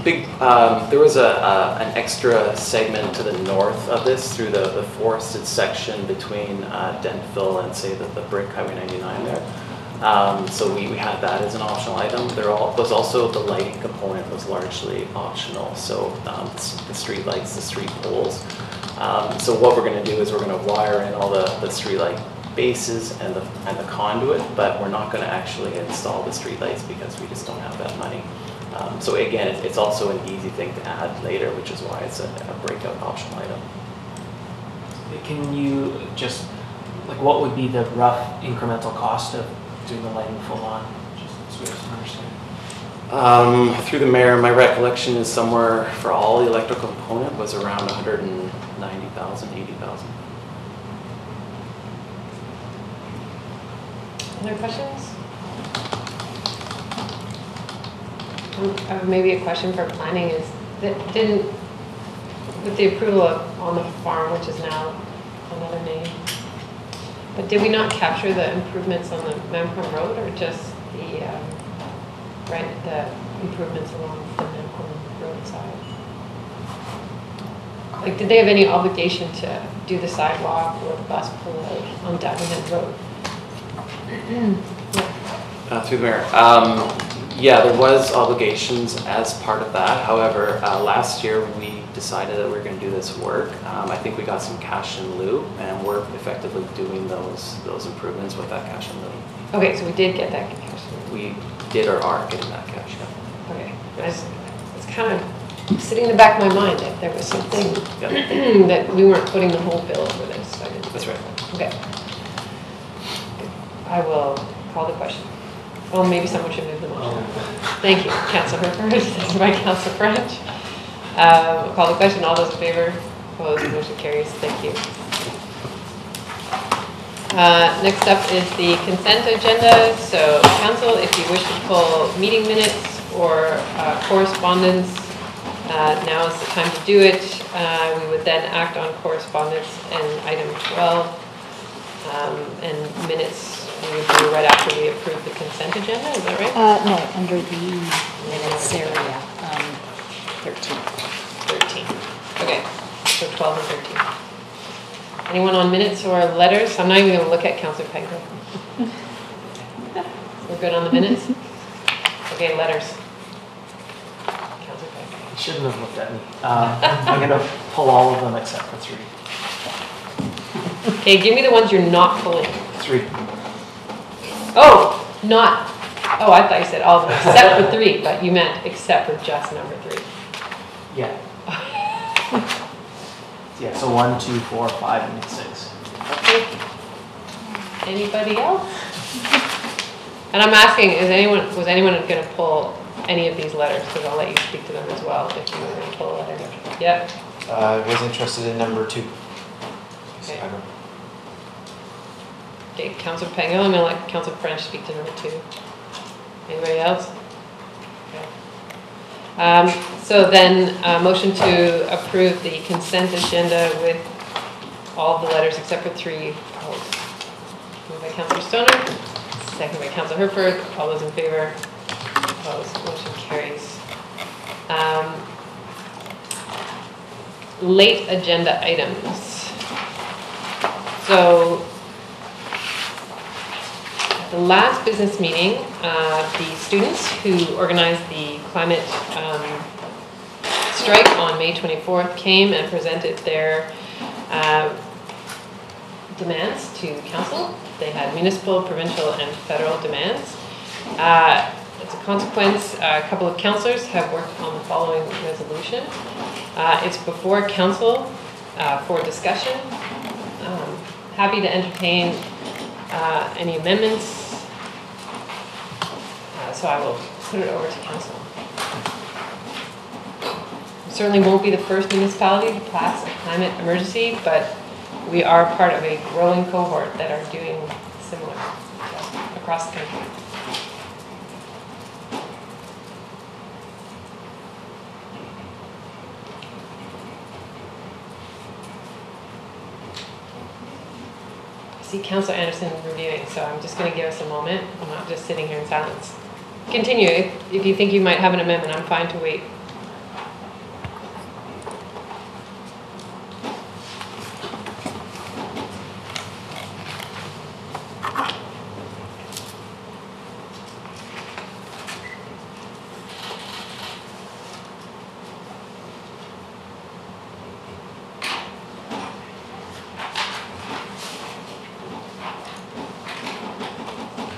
there was an extra segment to the north of this through the forested section between Dentville and, say, the brick Highway 99 there. So we had that as an optional item. There was also the lighting component was largely optional. So the street lights, the street poles. So what we're going to do is we're going to wire in all the street light bases and the conduit, but we're not going to actually install the street lights because we just don't have that money. So again, it's also an easy thing to add later, which is why it's a breakout optional item. Can you just like what would be the rough incremental cost of doing the lighting full on? Just so we have some understanding. Through the mayor, my recollection is somewhere for all the electrical component was around 190,000, 80,000. Other questions? Maybe a question for planning is that with the approval of On the Farm, which is now another name, but did we not capture the improvements on the Mancrum Road, or just the the improvements along the Mancrum Road side? Like, did they have any obligation to do the sidewalk or the bus pull out on Davenant Road? Through the mayor. Yeah, there was obligations as part of that. However, last year we decided that we were going to do this work. I think we got some cash in lieu, and we're effectively doing those improvements with that cash in lieu. Okay, so we did get that cash. We did or are getting that cash. Yeah. Okay, it's kind of sitting in the back of my mind that there was something that we weren't putting the whole bill for this. So I didn't. That's right. Okay. I will call the question. Well, maybe someone should move the motion. Thank you, Councillor Herford, seconded by Councillor French. Call the question. All those in favor? Opposed? Motion carries. Thank you. Next up is the consent agenda. So, Council, if you wish to pull meeting minutes or correspondence, now is the time to do it. We would then act on correspondence and item 12, and minutes we would do right after we approve the consent agenda. Is that right? No, under the minutes area, 13. 13. Okay, so 12 and 13. Anyone on minutes or letters? I'm not even going to look at Councillor Penko. We're good on the minutes? Okay, letters. Councillor Penko. You shouldn't have looked at me. I'm going to pull all of them except for 3. Okay, give me the ones you're not pulling. 3. Oh, not. Oh, I thought you said all of them except for 3, but you meant except for just number 3. Yeah. Yeah, so 1, 2, 4, 5, and 6. Okay. Anybody else? And I'm asking, was anyone going to pull any of these letters? Because I'll let you speak to them as well if you were going to pull a letter. Yep. I was interested in number 2. Okay. Okay, Councillor Pengo, I'm going to let Councillor French speak to number 2. Anybody else? Okay. So then, motion to approve the consent agenda with all the letters except for 3 proposed. Moved by Councillor Stoner, second by Councillor Herford. All those in favor? Opposed? Motion carries. Late agenda items. So, at the last business meeting, the students who organized the climate strike on May 24th came and presented their demands to council. They had municipal, provincial, and federal demands. As a consequence, a couple of councillors have worked on the following resolution. It's before council for discussion. Happy to entertain any amendments. So I will put it over to council. Certainly won't be the first municipality to pass a climate emergency, but we are part of a growing cohort that are doing similar across the country. I see Councillor Anderson reviewing, so I'm just going to give us a moment. I'm not just sitting here in silence. Continue. If you think you might have an amendment, I'm fine to wait.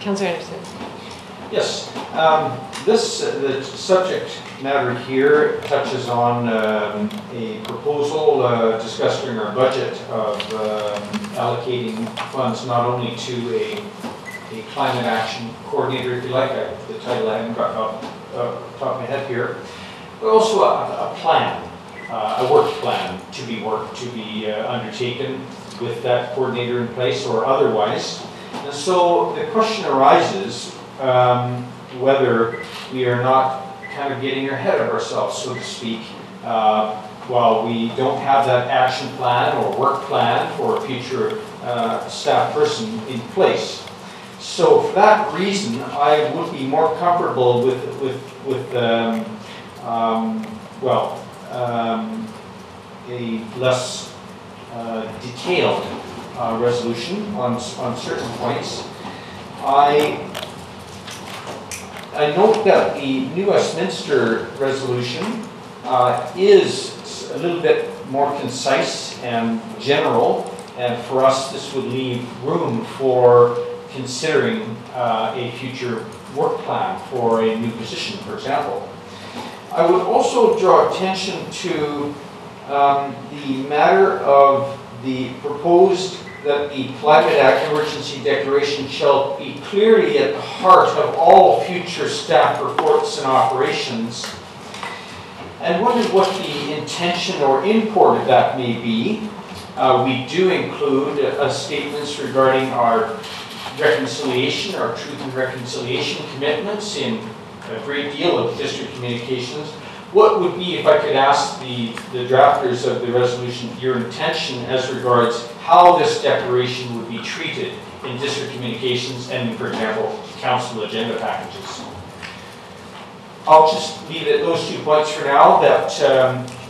Councillor Anderson. Yes, the subject matter here touches on a proposal discussed during our budget of allocating funds not only to a climate action coordinator, if you like, the title I haven't got off the top of my head here, but also a plan, a work plan to be undertaken with that coordinator in place or otherwise. And so the question arises whether we are not kind of getting ahead of ourselves, so to speak, while we don't have that action plan or work plan for a future staff person in place. So for that reason, I would be more comfortable with a less detailed resolution on certain points. I note that the New Westminster resolution is a little bit more concise and general, and for us this would leave room for considering a future work plan for a new position, for example. I would also draw attention to the matter of the proposed that the Climate Act Emergency Declaration shall be clearly at the heart of all future staff reports and operations. And wondered what the intention or import of that may be. We do include statements regarding our reconciliation, our truth and reconciliation commitments in a great deal of district communications. What would be, if I could ask the drafters of the resolution, your intention as regards how this declaration would be treated in district communications and, for example, council agenda packages? I'll just leave it at those 2 points for now, that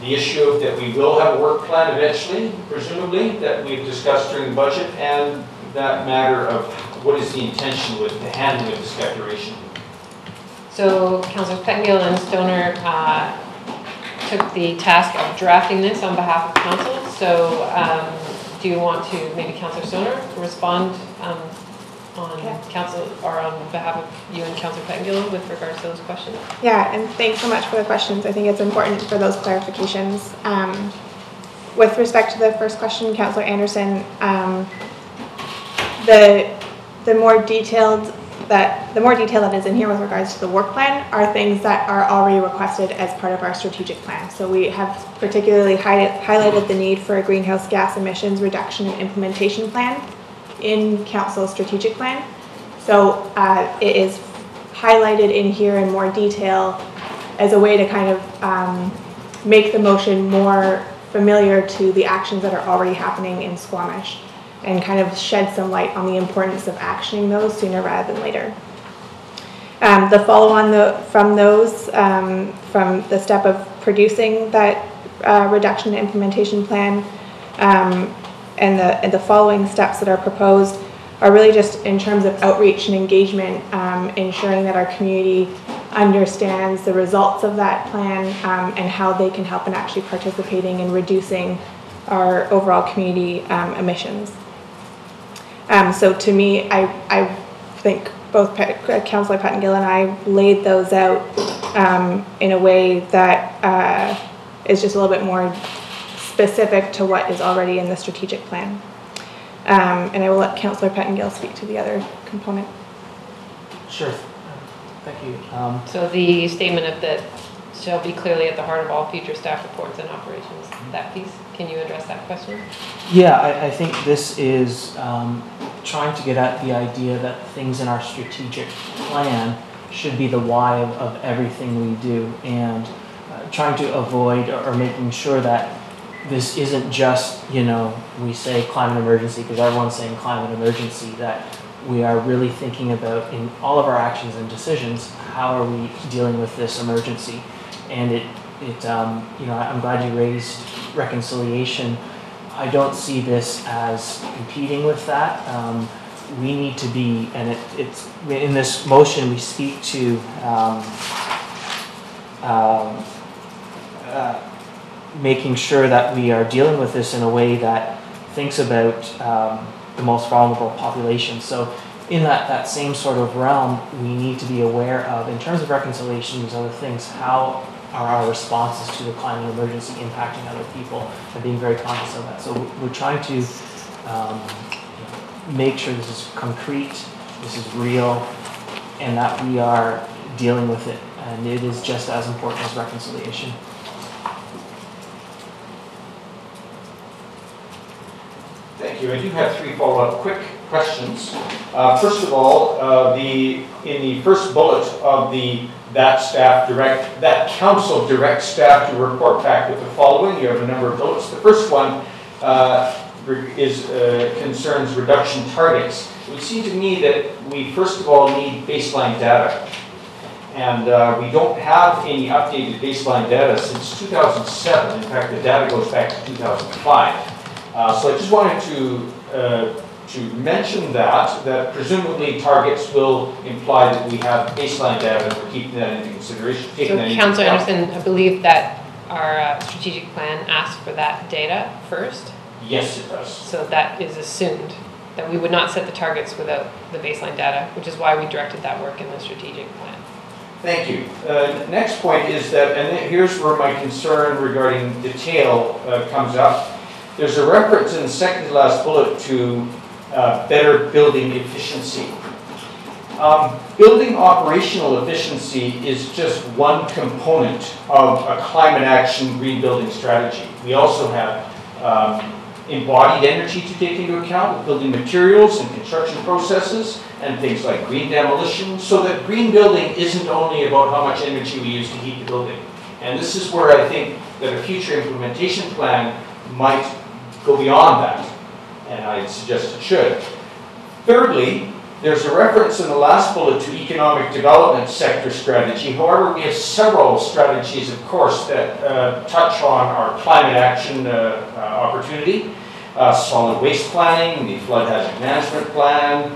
the issue of that we will have a work plan eventually, presumably, that we've discussed during the budget, and that matter of what is the intention with the handling of this declaration. So Councillors Pettengill and Stoner took the task of drafting this on behalf of council. So do you want to, maybe Councillor Stoner, respond on council or on behalf of you and Councillor Pettengill with regards to those questions? Yeah, and thanks so much for the questions. I think it's important for those clarifications. With respect to the first question, Councillor Anderson, the more detailed that is in here with regards to the work plan are things that are already requested as part of our strategic plan. So we have particularly highlighted the need for a greenhouse gas emissions reduction and implementation plan in council's strategic plan. So it is highlighted in here in more detail as a way to kind of make the motion more familiar to the actions that are already happening in Squamish, and kind of shed some light on the importance of actioning those sooner rather than later. The follow-on from those, from the step of producing that reduction and implementation plan, and the following steps that are proposed are really just in terms of outreach and engagement, ensuring that our community understands the results of that plan and how they can help in actually participating in reducing our overall community emissions. So to me, I think both Councillor Pettengill and I laid those out in a way that is just a little bit more specific to what is already in the strategic plan. And I will let Councillor Pettengill speak to the other component. Sure. Thank you. So the statement of that shall be clearly at the heart of all future staff reports and operations, that piece, can you address that question? Yeah, I think this is trying to get at the idea that things in our strategic plan should be the why of everything we do, and trying to avoid or making sure that this isn't just, you know, we say climate emergency because everyone's saying climate emergency, that we are really thinking about in all of our actions and decisions, how are we dealing with this emergency? And you know, I'm glad you raised reconciliation. I don't see this as competing with that. We need to be, and it's in this motion we speak to making sure that we are dealing with this in a way that thinks about the most vulnerable population. So in that same sort of realm, we need to be aware of, in terms of reconciliation, these other things, how are our responses to the climate emergency impacting other people, and being very conscious of that. So we're trying to make sure this is concrete, this is real, and that we are dealing with it. And it is just as important as reconciliation. Thank you. I do have 3 follow-up quick questions. First of all, in the first bullet of that council directs staff to report back with the following. You have a number of bullets. The first one concerns reduction targets. It would seem to me that we first of all need baseline data. And we don't have any updated baseline data since 2007. In fact, the data goes back to 2005. So I just wanted to mention that presumably targets will imply that we have baseline data and we're keeping that into consideration. So Councillor Anderson, I believe that our strategic plan asks for that data first. Yes, it does. So that is assumed that we would not set the targets without the baseline data, which is why we directed that work in the strategic plan. Thank you. Next point is that, and here's where my concern regarding detail comes up. There's a reference in the second to last bullet to better building efficiency. Building operational efficiency is just one component of a climate action green building strategy. We also have embodied energy to take into account with building materials and construction processes and things like green demolition, so that green building isn't only about how much energy we use to heat the building. And this is where I think that a future implementation plan might go beyond that, and I suggest it should. Thirdly, there's a reference in the last bullet to economic development sector strategy. However, we have several strategies, of course, that touch on our climate action opportunity. Solid waste planning, the flood hazard management plan,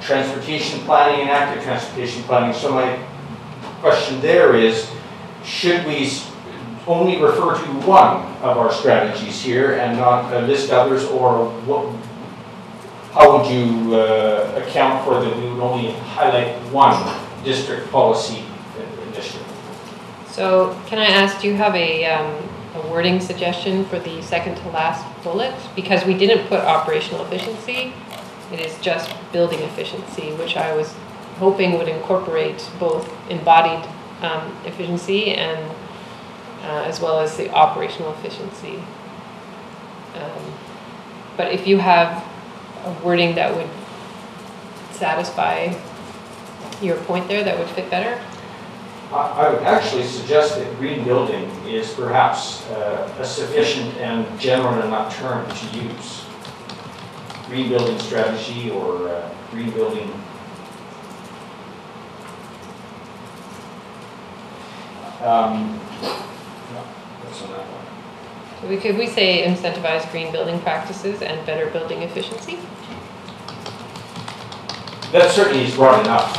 transportation planning and active transportation planning. So my question there is, should we only refer to one of our strategies here and not list others, or how would you account for that we would only highlight one district policy initiative? So can I ask, do you have a wording suggestion for the second to last bullet? Because we didn't put operational efficiency, it is just building efficiency, which I was hoping would incorporate both embodied efficiency and as well as the operational efficiency. But if you have a wording that would satisfy your point there, that would fit better? I would actually suggest that green building is perhaps a sufficient and general enough term to use. Green building strategy or green building. No, that's on that one. So could we say incentivize green building practices and better building efficiency? That certainly is broad enough.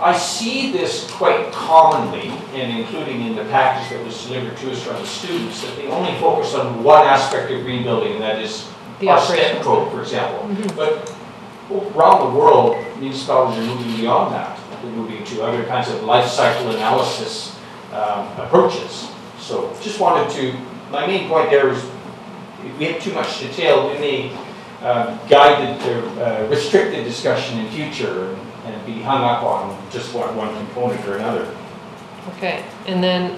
I see this quite commonly, and including in the package that was delivered to us from the students, that they only focus on one aspect of green building, and that is the our STEM code, for example. Mm-hmm. But around the world, municipalities are moving beyond that. They're moving to other kinds of life cycle analysis approaches. So just wanted to, my main point there is, if we have too much detail, we may guide the restricted discussion in future and be hung up on just one component or another. Okay, and then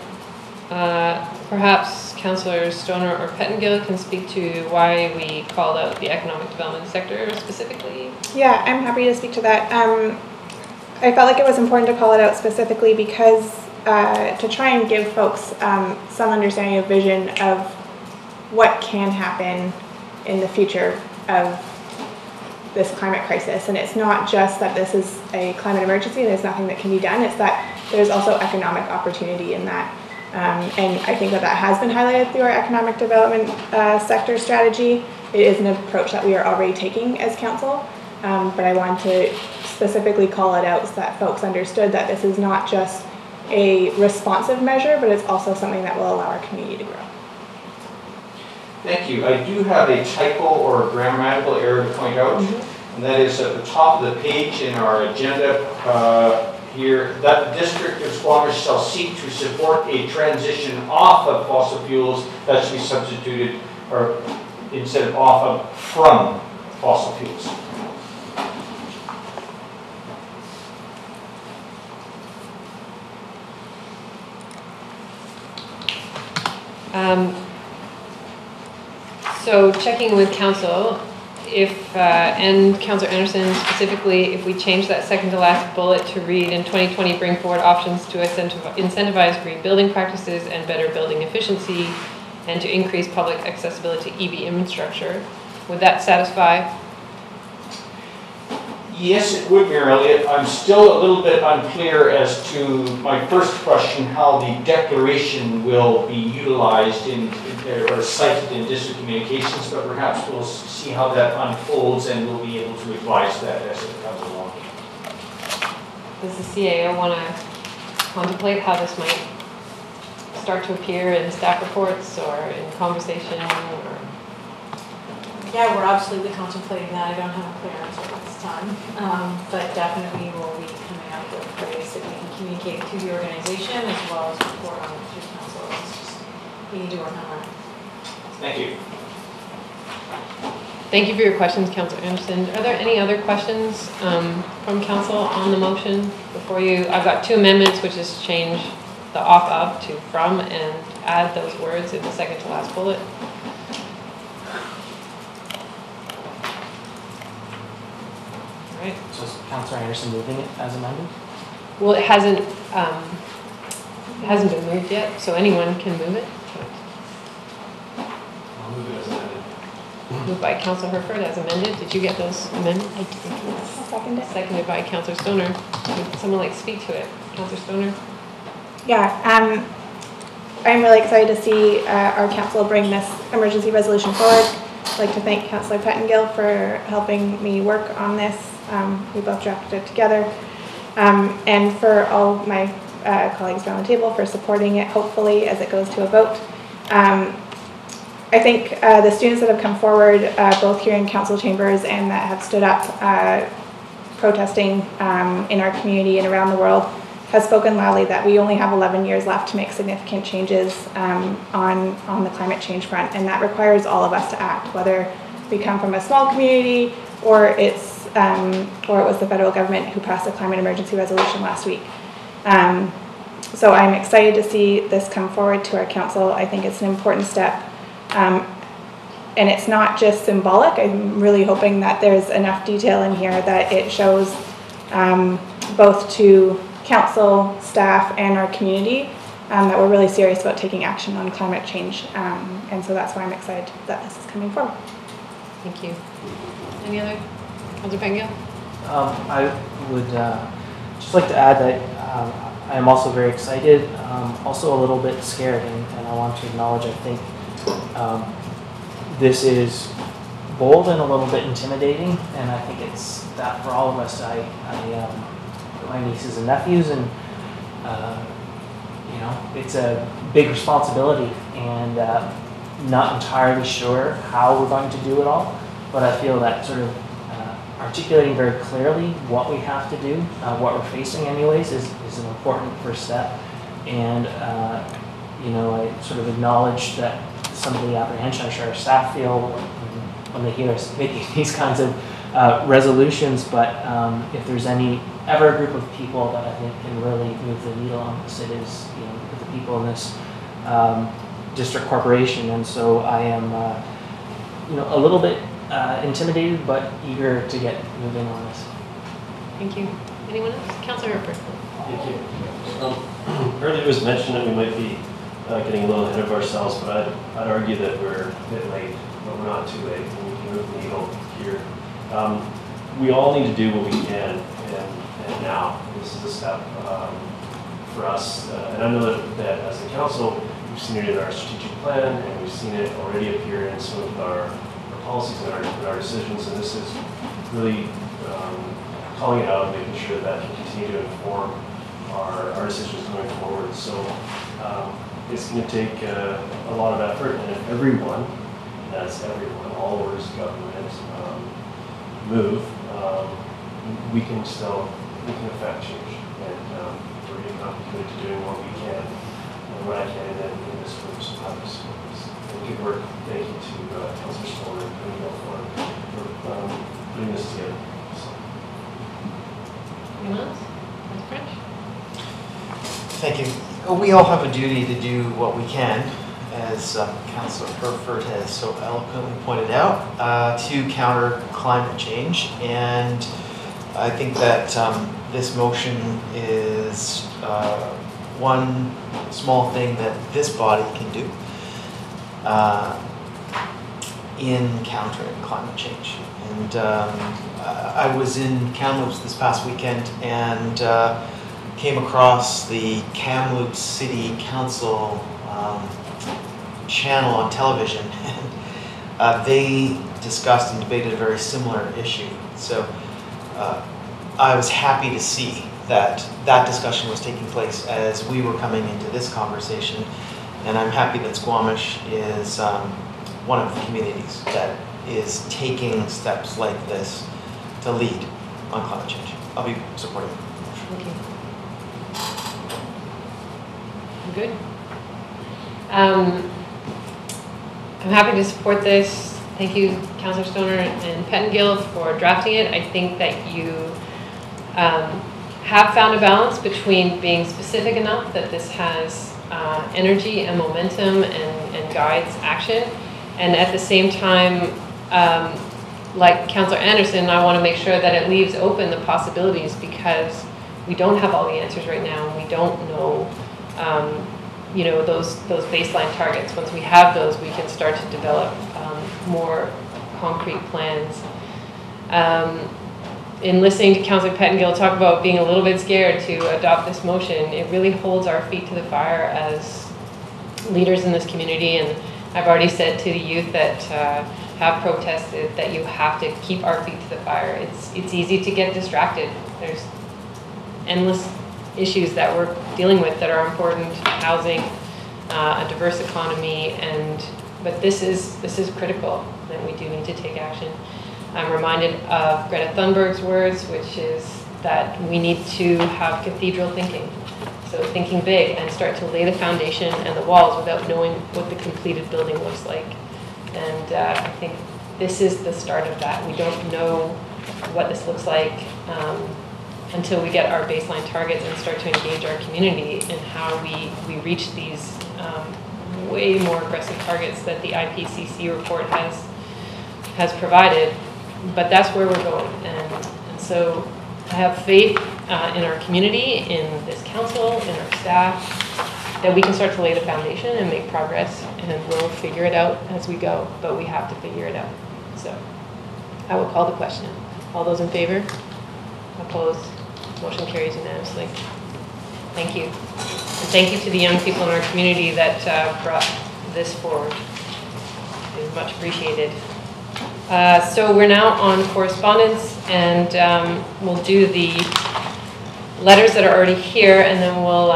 perhaps Councillor Stoner or Pettengill can speak to why we called out the economic development sector specifically. Yeah, I'm happy to speak to that. I felt like it was important to call it out specifically because to try and give folks some understanding of vision of what can happen in the future of this climate crisis. And it's not just that this is a climate emergency and there's nothing that can be done, it's that there's also economic opportunity in that. And I think that that has been highlighted through our economic development sector strategy. It is an approach that we are already taking as council, but I want to specifically call it out so that folks understood that this is not just a responsive measure, but it's also something that will allow our community to grow. Thank you. I do have a typo or a grammatical error to point out, and that is at the top of the page in our agenda here, that the District of Squamish shall seek to support a transition off of fossil fuels that should be substituted or instead of off of, from fossil fuels. So checking with council, if, and Councillor Anderson specifically, if we change that second to last bullet to read in 2020, bring forward options to incentivize green building practices and better building efficiency and to increase public accessibility to EV infrastructure, would that satisfy? Yes, it would, Mayor Elliott. I'm still a little bit unclear as to my first question, how the declaration will be utilized or cited in district communications, but perhaps we'll see how that unfolds and we'll be able to advise that as it comes along. Does the CAO want to contemplate how this might start to appear in staff reports or in conversation? Or? Yeah, we're absolutely contemplating that. I don't have a clear answer at this time, but definitely we'll be coming up with ways that we can communicate to the organization as well as report on it through council. It's just, we need to work on that. Thank you. Thank you for your questions, Councillor Anderson. Are there any other questions from council on the motion before you? I've got two amendments, which is change the off of to from and add those words in the second to last bullet. Right. So is Councillor Anderson moving it as amended? Well, it hasn't been moved yet, so anyone can move it. I'll move it as amended. Moved by Councillor Herford as amended. Did you get those amended? I did, yes. I'll second it. Seconded by Councillor Stoner. Would someone like to speak to it? Councillor Stoner? Yeah, I'm really excited to see our council bring this emergency resolution forward. I'd like to thank Councillor Pettengill for helping me work on this. We both drafted it together. And for all my colleagues around the table for supporting it, hopefully, as it goes to a vote. I think the students that have come forward, both here in council chambers and that have stood up protesting in our community and around the world, has spoken loudly that we only have 11 years left to make significant changes on the climate change front, and that requires all of us to act, whether we come from a small community or it was the federal government who passed the climate emergency resolution last week. So I'm excited to see this come forward to our council. I think it's an important step, and it's not just symbolic. I'm really hoping that there's enough detail in here that it shows both to council, staff, and our community that we're really serious about taking action on climate change. And so that's why I'm excited that this is coming forward. Thank you. Any other? Councillor Pettengill? I would just like to add that I am also very excited, also a little bit scared, and I want to acknowledge, I think this is bold and a little bit intimidating, and I think it's that for all of us. My nieces and nephews, and you know, it's a big responsibility, and not entirely sure how we're going to do it all, but I feel that sort of articulating very clearly what we have to do, what we're facing anyways, is an important first step. And you know, I sort of acknowledge that some of the apprehension I'm sure our staff feel when they hear us making these kinds of resolutions, but if there's ever a group of people that I think can really move the needle on this, it is, you know, the people in this district corporation. And so I am you know, a little bit intimidated, but eager to get moving on this. Thank you. Anyone else? Councillor Herford. Thank you. Earlier it was mentioned that we might be getting a little ahead of ourselves, but I'd argue that we're a bit late, but we're not too late. We can move the needle here. We all need to do what we can, and now this is a step for us. And I know that as a council, we've seen it in our strategic plan, and we've seen it already appear in some of our policies and our decisions. And this is really calling it out and making sure that can continue to inform our decisions going forward. So it's going to take a lot of effort, and if everyone, and that's everyone, all orders of government, move, we can affect change, and we're going to be committed to doing what we can and what I can in this group. So have this. good work. Thank you to Councillor Stoner and Pennyville for putting this together. So. Anyone else? Ms. French? Thank you. We all have a duty to do what we can, as Councillor Herford has so eloquently pointed out, to counter climate change. And I think that this motion is one small thing that this body can do in countering climate change. And I was in Kamloops this past weekend and came across the Kamloops City Council channel on television, and they discussed and debated a very similar issue. So I was happy to see that that discussion was taking place as we were coming into this conversation, and I'm happy that Squamish is one of the communities that is taking steps like this to lead on climate change. I'll be supporting it. Thank you. Good. I'm happy to support this. Thank you, Councillor Stoner and Pettingill, for drafting it. I think that you have found a balance between being specific enough that this has energy and momentum and guides action, and at the same time, like Councillor Anderson, I want to make sure that it leaves open the possibilities, because we don't have all the answers right now, and we don't know you know, those baseline targets. Once we have those, we can start to develop more concrete plans. In listening to Councillor Pettingill talk about being a little bit scared to adopt this motion, it really holds our feet to the fire as leaders in this community. And I've already said to the youth that have protested that you have to keep our feet to the fire. It's easy to get distracted. There's endless issues that we're dealing with that are important: housing, a diverse economy, but this is critical, and we do need to take action. I'm reminded of Greta Thunberg's words, which is that we need to have cathedral thinking. So thinking big and start to lay the foundation and the walls without knowing what the completed building looks like. And I think this is the start of that. We don't know what this looks like until we get our baseline targets and start to engage our community in how we reach these way more aggressive targets that the IPCC report has provided. But that's where we're going, and so I have faith in our community, in this council, in our staff, that we can start to lay the foundation and make progress, and we'll figure it out as we go, but we have to figure it out. So I will call the question. All those in favor? Opposed? Motion carries unanimously. Thank you. And thank you to the young people in our community that brought this forward. It is much appreciated. So we're now on correspondence, and we'll do the letters that are already here, and then we'll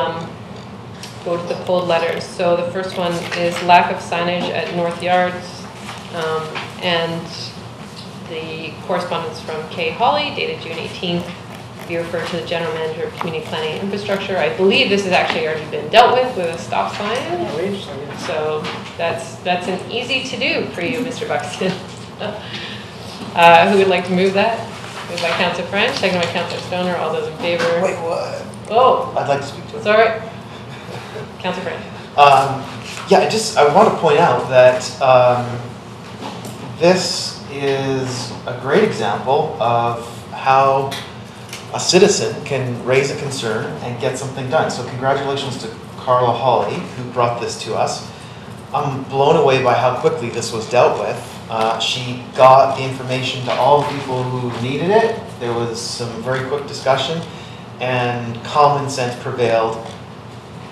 go to the pulled letters. So the first one is lack of signage at North Yards, and the correspondence from Kay Hawley, dated June 18th. Be referred to the General Manager of Community Planning and Infrastructure. I believe this has actually already been dealt with a stop sign. So that's an easy to do for you, Mr. Buxton. Who would like to move that? Moved by Councillor French, seconded by Councillor Stoner. All those in favor? Wait, what? Oh, I'd like to speak to it. Sorry. Councillor French. Yeah, I want to point out that this is a great example of how a citizen can raise a concern and get something done. So congratulations to Carla Hawley, who brought this to us. I'm blown away by how quickly this was dealt with. She got the information to all the people who needed it. There was some very quick discussion, and common sense prevailed.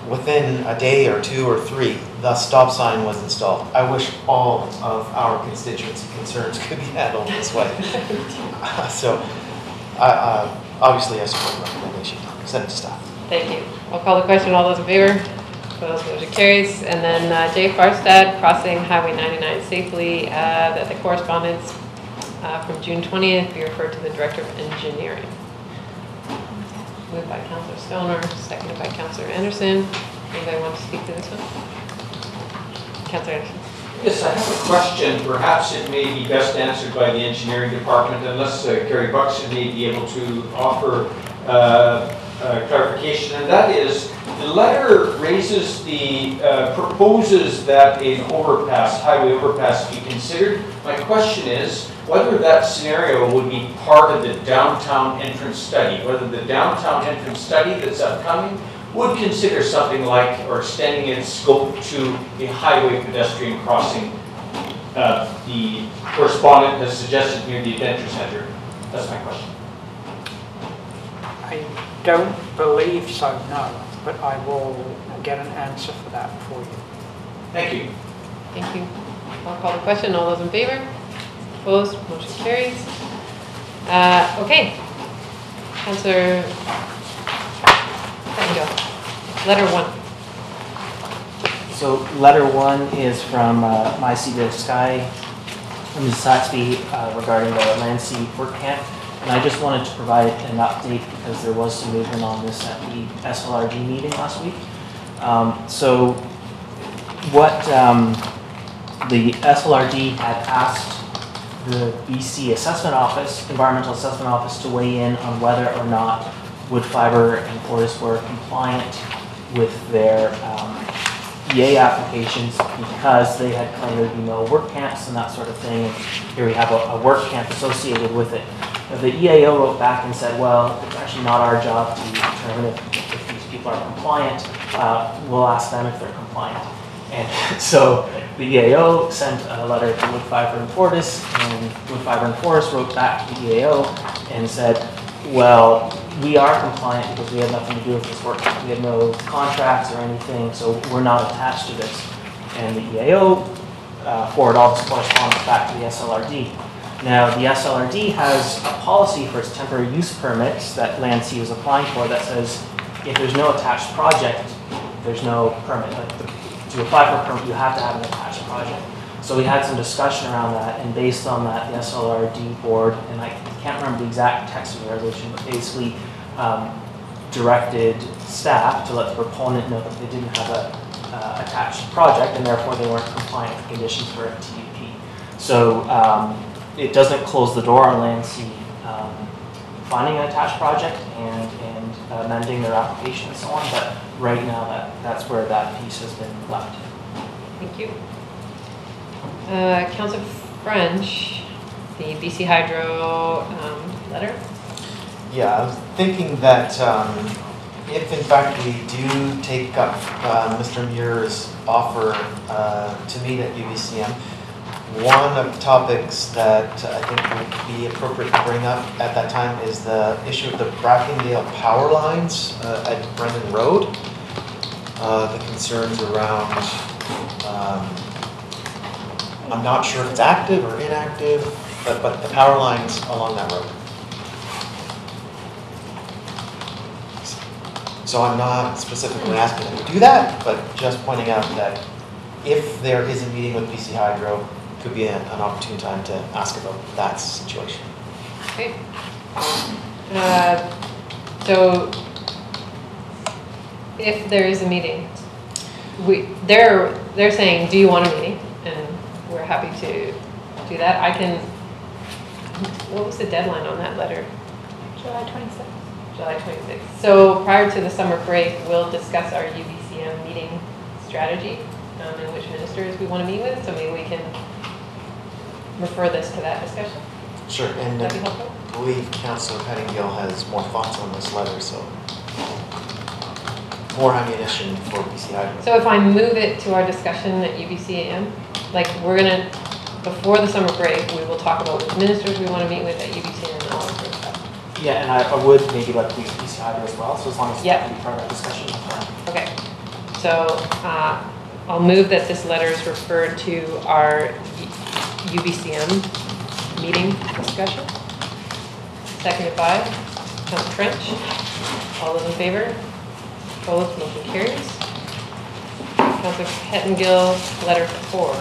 Within a day or two or three, the stop sign was installed. I wish all of our constituency concerns could be handled this way. So, obviously, I support the recommendation. Send it to staff. Thank you. I'll call the question. All those in favor? Opposed? Motion carries. And then Jay Farstad, crossing Highway 99 safely. That the correspondence from June 20th be referred to the Director of Engineering. Moved by Councillor Stoner, seconded by Councillor Anderson. Anybody want to speak to this one? Councillor Anderson. Yes, I have a question. Perhaps it may be best answered by the engineering department, unless Gary Buxton may be able to offer clarification, and that is, the letter raises proposes that an overpass, highway overpass, be considered. My question is whether that scenario would be part of the downtown entrance study, whether the downtown entrance study that's upcoming would consider something like, or extending its scope to a highway pedestrian crossing. The correspondent has suggested near the Adventure Center. That's my question. I don't believe so, no, but I will get an answer for that for you. Thank you. Thank you. I'll call the question. All those in favor? Opposed? Motion carries. Okay. Councillor Pettingill. Letter 1. So letter 1 is from My Seabed Sky, Mrs. Saxby, regarding the Land Sea work camp. And I just wanted to provide an update because there was some movement on this at the SLRG meeting last week. So what the SLRG had asked the BC Assessment Office, Environmental Assessment Office, to weigh in on whether or not wood fiber and Fortis were compliant with their EA applications, because they had claimed there'd be no work camps and that sort of thing. And here we have a work camp associated with it. The EAO wrote back and said, well, it's actually not our job to determine if these people are compliant. We'll ask them if they're compliant. And so the EAO sent a letter to Wood Fiber and Fortis, and Wood Fiber and Fortis wrote back to the EAO and said, well, we are compliant because we have nothing to do with this work. We have no contracts or anything, so we're not attached to this. And the EAO forwarded all this correspondence back to the SLRD. Now, the SLRD has a policy for its temporary use permits that Land Sea was applying for that says if there's no attached project, there's no permit. Like to apply for a permit, you have to have an attached project. So we had some discussion around that, and based on that, the SLRD board, and I can't remember the exact text of the resolution, but basically directed staff to let the proponent know that they didn't have a attached project, and therefore they weren't compliant with conditions for a TUP. So it doesn't close the door on Land Sea finding an attached project and amending their application and so on, but right now that's where that piece has been left. Thank you. Councillor French, the BC Hydro letter. Yeah, I was thinking that if in fact we do take up Mr. Muir's offer to meet at UBCM, one of the topics that I think would be appropriate to bring up at that time is the issue of the Brackendale power lines at Brennan Road. The concerns around, I'm not sure if it's active or inactive, but the power lines along that road. So I'm not specifically asking them to do that, but just pointing out that if there is a meeting with BC Hydro, it could be an opportune time to ask about that situation. Okay. So if there is a meeting, they're saying, do you want a meeting? And we're happy to do that. I can, what was the deadline on that letter? July 26th. July 26th. So prior to the summer break, we'll discuss our UBCM meeting strategy and which ministers we want to meet with. So maybe we can refer this to that discussion. Sure, and That'd be helpful. I believe Councillor Pettingill has more thoughts on this letter, so more ammunition for BC Hydro. So if I move it to our discussion at UBCM, like we're gonna, before the summer break, we will talk about which ministers we want to meet with at UBCM and all that sort of stuff. Yeah, and I would maybe like to use BC Hydro as well, so as long as Yep. that can be part of that discussion. Okay, so I'll move that this letter is referred to our UBCM meeting discussion. Seconded by Councillor French. All those in favor? Opposed? Motion carries. Councillor Pettingill, letter 4.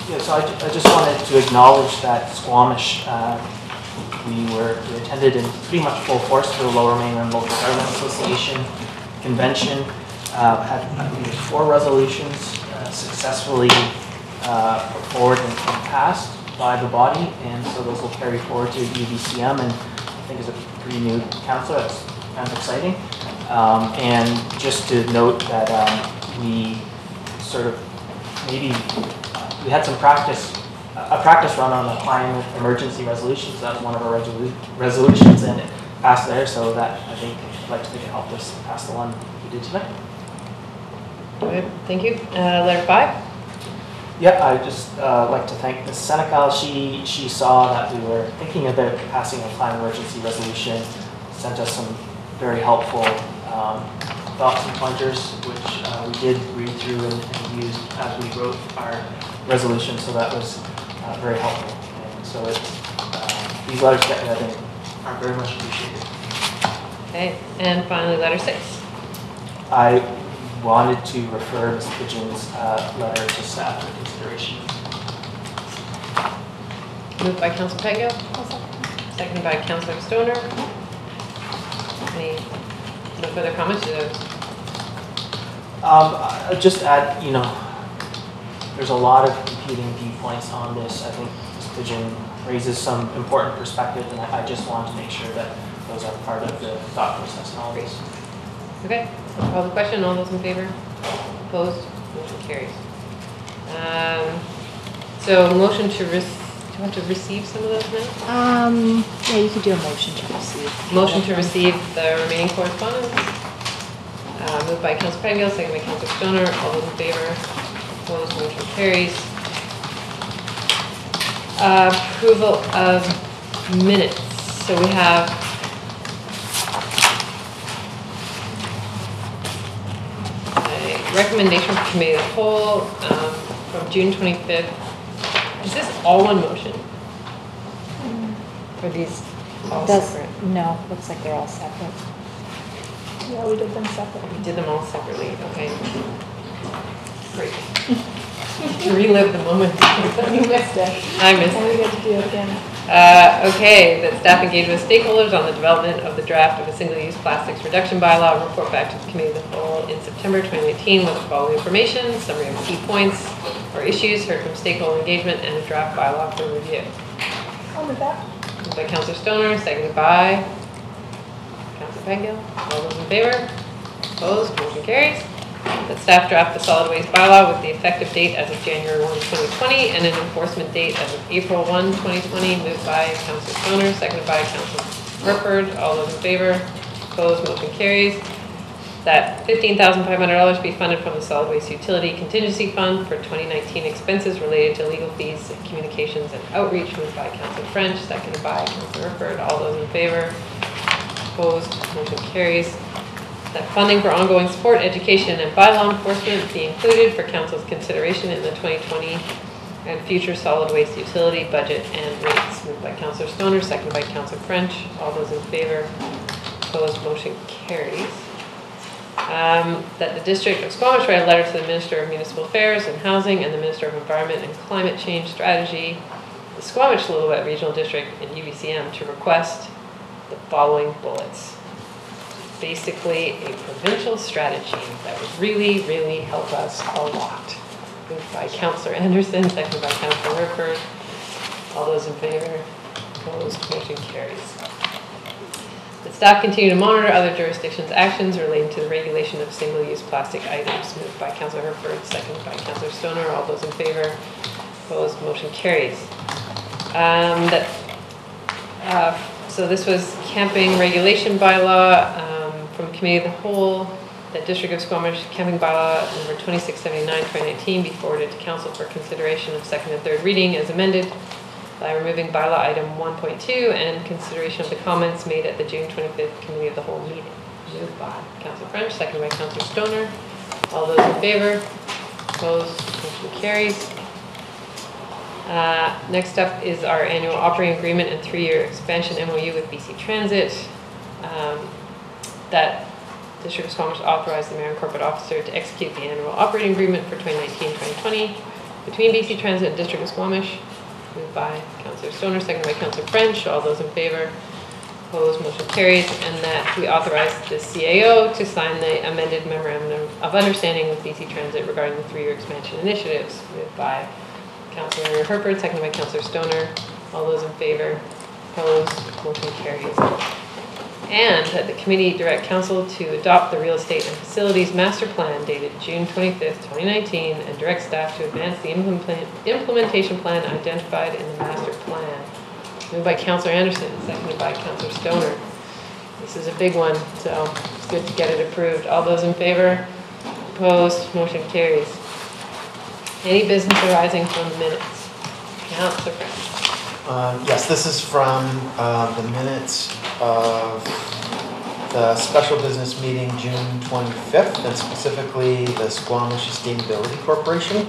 Yeah, so I just wanted to acknowledge that Squamish, we attended in pretty much full force for the Lower Mainland Local Government Association convention. Had I believe 4 resolutions successfully forward and passed by the body, and so those will carry forward to UBCM, and I think is a pretty new council. That's kind of exciting. And just to note that we sort of we had some practice, a practice run on the climate emergency resolution, so that was one of our resolutions, and it passed there, so that I think I'd like to think it helped us pass the one we did tonight. Good, thank you. Letter 5. Yeah, I'd just like to thank Ms. Senecal. She saw that we were thinking about passing a climate emergency resolution, sent us some very helpful thoughts and pointers, which we did read through and used as we wrote our resolution, so that was very helpful. And so these letters that I think are very much appreciated. Okay, and finally, letter 6. I wanted to refer Ms. Pigeon's letter to staff for consideration. Moved by Councilor Pengel, seconded by Councilor Stoner. Any no further comments? I'll just add, there's a lot of competing viewpoints on this. I think Ms. Pigeon raises some important perspectives, and I just want to make sure that those are part of the thought process in all of this. Okay, I'll call the question. All those in favor? Opposed? Motion carries. So motion to do you have to receive some of those now? Yeah, you could do a motion to receive. Motion to receive the remaining correspondence. Moved by Councilor Pengel, seconded by Councilor Stoner. All those in favor? Opposed? Motion carries. Approval of minutes. So we have a recommendation from Committee of the Whole from June 25th. Is this all one motion? Or these all separate? No, looks like they're all separate. Yeah, we did them separately. We did them all separately, okay. Great. To relive the moment. You missed it. I missed And we it. get to do it again. Okay, that staff engage with stakeholders on the development of the draft of a single-use plastics reduction bylaw and report back to the Committee of the Whole in September 2019 with the following information: summary of key points or issues heard from stakeholder engagement and a draft bylaw for review. I'll do that. Moved by Councilor Stoner, seconded by Councilor Pengel. All those in favor? Opposed? Motion carries. That staff draft the solid waste bylaw with the effective date as of January 1, 2020 and an enforcement date as of April 1, 2020. Moved by Councilor Stoner, seconded by Councilor Rupert. All those in favor? Opposed? Motion carries. That $15,500 be funded from the Solid Waste Utility Contingency Fund for 2019 expenses related to legal fees, communications, and outreach. Moved by Councilor French, seconded by Councilor Rupert. All those in favor? Opposed? Motion carries. That funding for ongoing support, education, and bylaw enforcement be included for Council's consideration in the 2020 and future solid waste utility budget and rates. Moved by Councilor Stoner, seconded by Councilor French. All those in favor? Opposed? Motion carries. That the District of Squamish write a letter to the Minister of Municipal Affairs and Housing and the Minister of Environment and Climate Change Strategy, the Squamish-Lillooet Regional District and UBCM to request the following bullets. Basically a provincial strategy that would really, really help us a lot. Moved by Councillor Anderson, seconded by Councillor Rupert. All those in favor? Opposed? Motion carries. The staff continue to monitor other jurisdictions' actions relating to the regulation of single-use plastic items. Moved by Councillor Rupert, seconded by Councillor Stoner. All those in favor? Opposed? Motion carries. So this was camping regulation bylaw. From Committee of the Whole, that District of Squamish Camping Bylaw number 2679/2019 be forwarded to Council for consideration of second and third reading as amended by removing bylaw item 1.2 and consideration of the comments made at the June 25th Committee of the Whole meeting. Moved by Councilor French, seconded by Councilor Stoner. All those in favor? Opposed? Motion carries. Next up is our annual operating agreement and 3-year expansion MOU with BC Transit. That District of Squamish authorized the Mayor and Corporate Officer to execute the annual operating agreement for 2019-2020 between BC Transit and District of Squamish. Moved by Councillor Stoner, seconded by Councillor French. All those in favor? Opposed? Motion carries. And that we authorize the CAO to sign the amended memorandum of understanding with BC Transit regarding the 3-year expansion initiatives. Moved by Councillor Herford, seconded by Councillor Stoner. All those in favor? Opposed? Motion carries. And that the committee direct council to adopt the real estate and facilities master plan dated June 25th, 2019, and direct staff to advance the implementation plan identified in the master plan. Moved by Councillor Anderson, seconded by Councillor Stoner. This is a big one, so it's good to get it approved. All those in favor? Opposed? Motion carries. Any business arising from the minutes? Councillor French. Yes, this is from the minutes of the special business meeting June 25th, and specifically the Squamish Sustainability Corporation.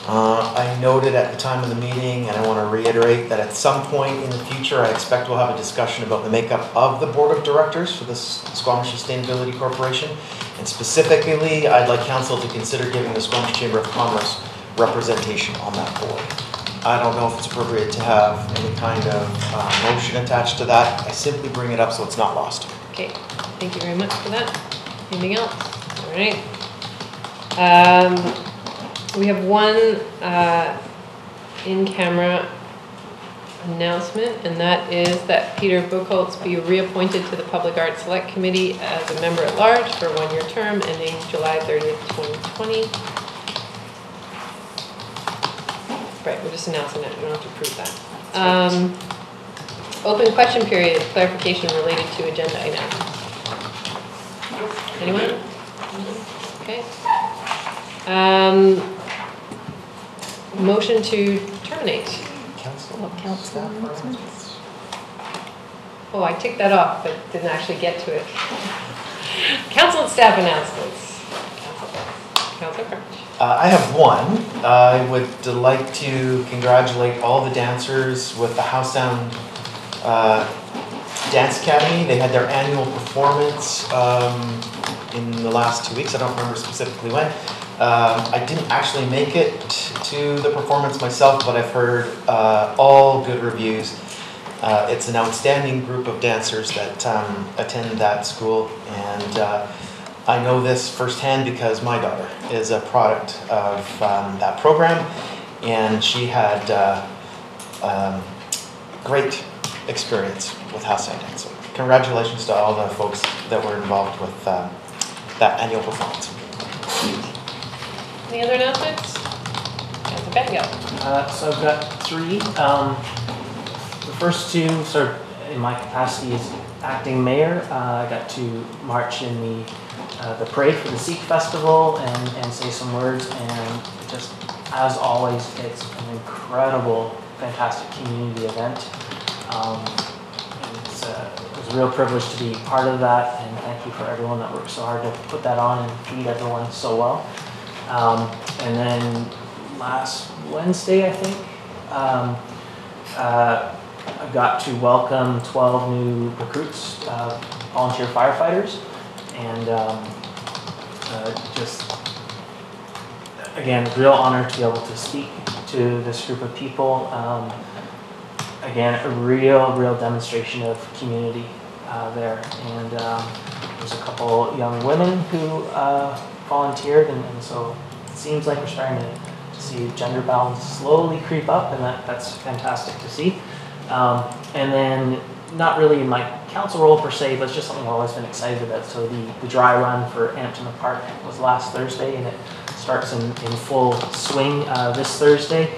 I noted at the time of the meeting, and I want to reiterate that at some point in the future, I expect we'll have a discussion about the makeup of the board of directors for the Squamish Sustainability Corporation. And specifically, I'd like council to consider giving the Squamish Chamber of Commerce representation on that board. I don't know if it's appropriate to have any kind of motion attached to that. I simply bring it up so it's not lost. Okay, thank you very much for that. Anything else? All right. We have one in-camera announcement, and that is that Peter Buchholz be reappointed to the Public Arts Select Committee as a member at large for a one-year term ending July 30th, 2020. Right, we're just announcing it. We don't have to approve that. Open question period, clarification related to agenda items. Anyone? Okay. Motion to terminate. Council. Council announcements. Oh, I ticked that off, but didn't actually get to it. Council and staff announcements. Councilor French. I have one. I would like to congratulate all the dancers with the House Sound Dance Academy. They had their annual performance in the last 2 weeks. I don't remember specifically when. I didn't actually make it to the performance myself, but I've heard all good reviews. It's an outstanding group of dancers that attend that school, and I know this firsthand because my daughter is a product of that program, and she had great experience with House Sound Dance. So congratulations to all the folks that were involved with that annual performance. Any other announcements? Councilor Bengal. So I've got three. The first two, sort of in my capacity as acting mayor, I got to march in the parade for the Sikh festival and say some words, and just as always, it's an incredible, fantastic community event. It was a real privilege to be part of that, and thank you for everyone that worked so hard to put that on and feed everyone so well. And then last Wednesday, I think, I got to welcome 12 new recruits, volunteer firefighters, and just, again, real honor to be able to speak to this group of people. Again, a real demonstration of community there, and there's a couple young women who volunteered, and so it seems like we're starting to see gender balance slowly creep up, and that's fantastic to see. And then, not really in my council role per se, but it's just something I've always been excited about. So the dry run for Ampton Park was last Thursday, and it starts in full swing this Thursday.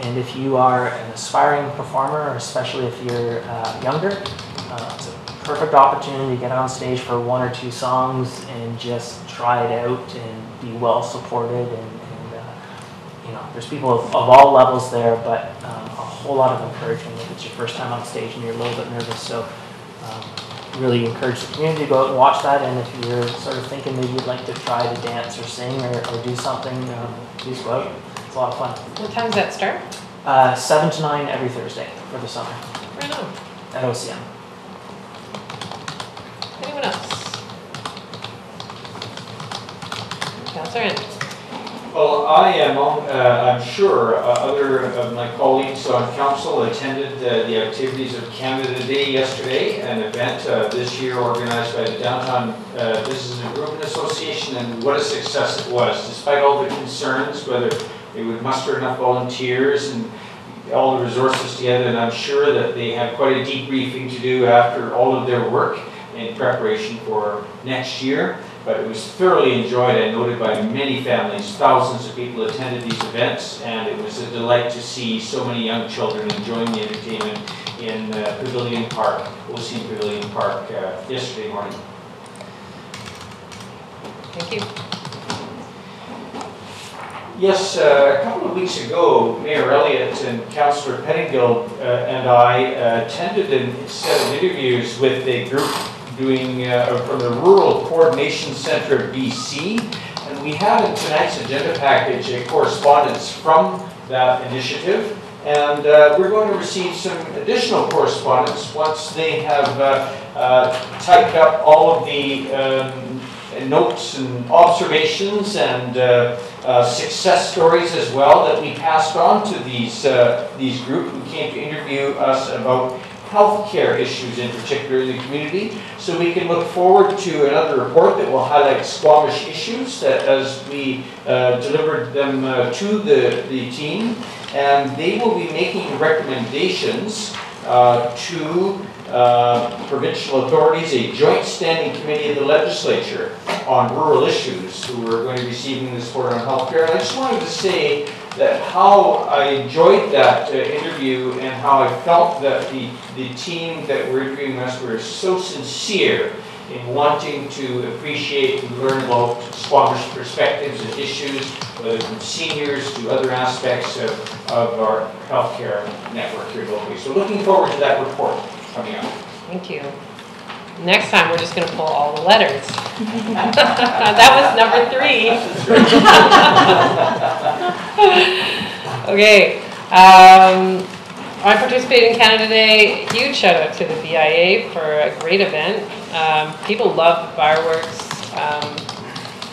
And if you are an aspiring performer, or especially if you're younger, it's a perfect opportunity to get on stage for one or two songs and just try it out and be well supported. And you know, there's people of all levels there, but a whole lot of encouragement if it's your first time on stage and you're a little bit nervous. So really encourage the community to go out and watch that. And if you're sort of thinking maybe you'd like to try to dance or sing or do something, please go out. It's a lot of fun. What time does that start? 7 to 9 every Thursday for the summer. Right on. At OCM. Anyone else? Councilor Anderson. Well, I am, I'm sure other of my colleagues on council attended the activities of Canada Day yesterday, an event this year organized by the Downtown Business Improvement Association, and what a success it was. Despite all the concerns, whether they would muster enough volunteers and all the resources together, and I'm sure that they have quite a debriefing to do after all of their work in preparation for next year. But it was thoroughly enjoyed and noted by many families. Thousands of people attended these events, and it was a delight to see so many young children enjoying the entertainment in Pavilion Park, Ocean Pavilion Park, yesterday morning. Thank you. Yes, a couple of weeks ago, Mayor Elliott and Councillor Pettingill and I attended a set of interviews with a group doing from the Rural Coordination Centre of BC, and we have in tonight's agenda package a correspondence from that initiative, and we're going to receive some additional correspondence once they have typed up all of the notes and observations and success stories as well that we passed on to these group who came to interview us about healthcare issues in particular in the community. So we can look forward to another report that will highlight Squamish issues that as we delivered them to the team, and they will be making recommendations to provincial authorities, a joint standing committee of the legislature on rural issues who are going to be receiving this report on healthcare. And I just wanted to say that how I enjoyed that interview and how I felt that the team that were interviewing us were so sincere in wanting to appreciate and learn about Squamish perspectives and issues, whether from seniors to other aspects of our healthcare network here locally. So looking forward to that report coming up. Thank you. Next time, we're just going to pull all the letters. That was number 3. Okay. I participated in Canada Day. Huge shout out to the BIA for a great event. People love the fireworks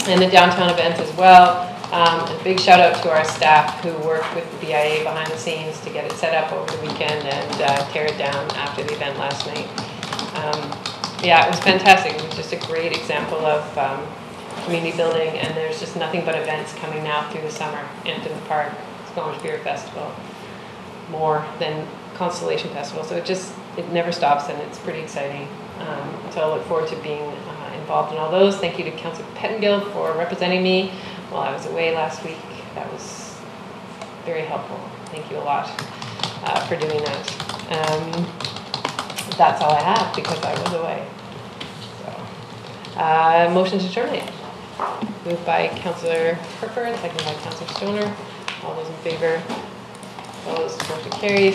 and the downtown events as well. A big shout out to our staff who worked with the BIA behind the scenes to get it set up over the weekend and tear it down after the event last night. Yeah, it was fantastic. It was just a great example of community building, and there's just nothing but events coming now through the summer. Hampton Park, Squamish Beer Festival, more than Constellation Festival. So it never stops, and it's pretty exciting. So I look forward to being involved in all those. Thank you to Councillor Pettingill for representing me while I was away last week. That was very helpful. Thank you a lot for doing that. That's all I have because I was away. So, motion to terminate. Moved by Councillor Harper, seconded by Councillor Stoner. All those in favor? Opposed? Motion carries.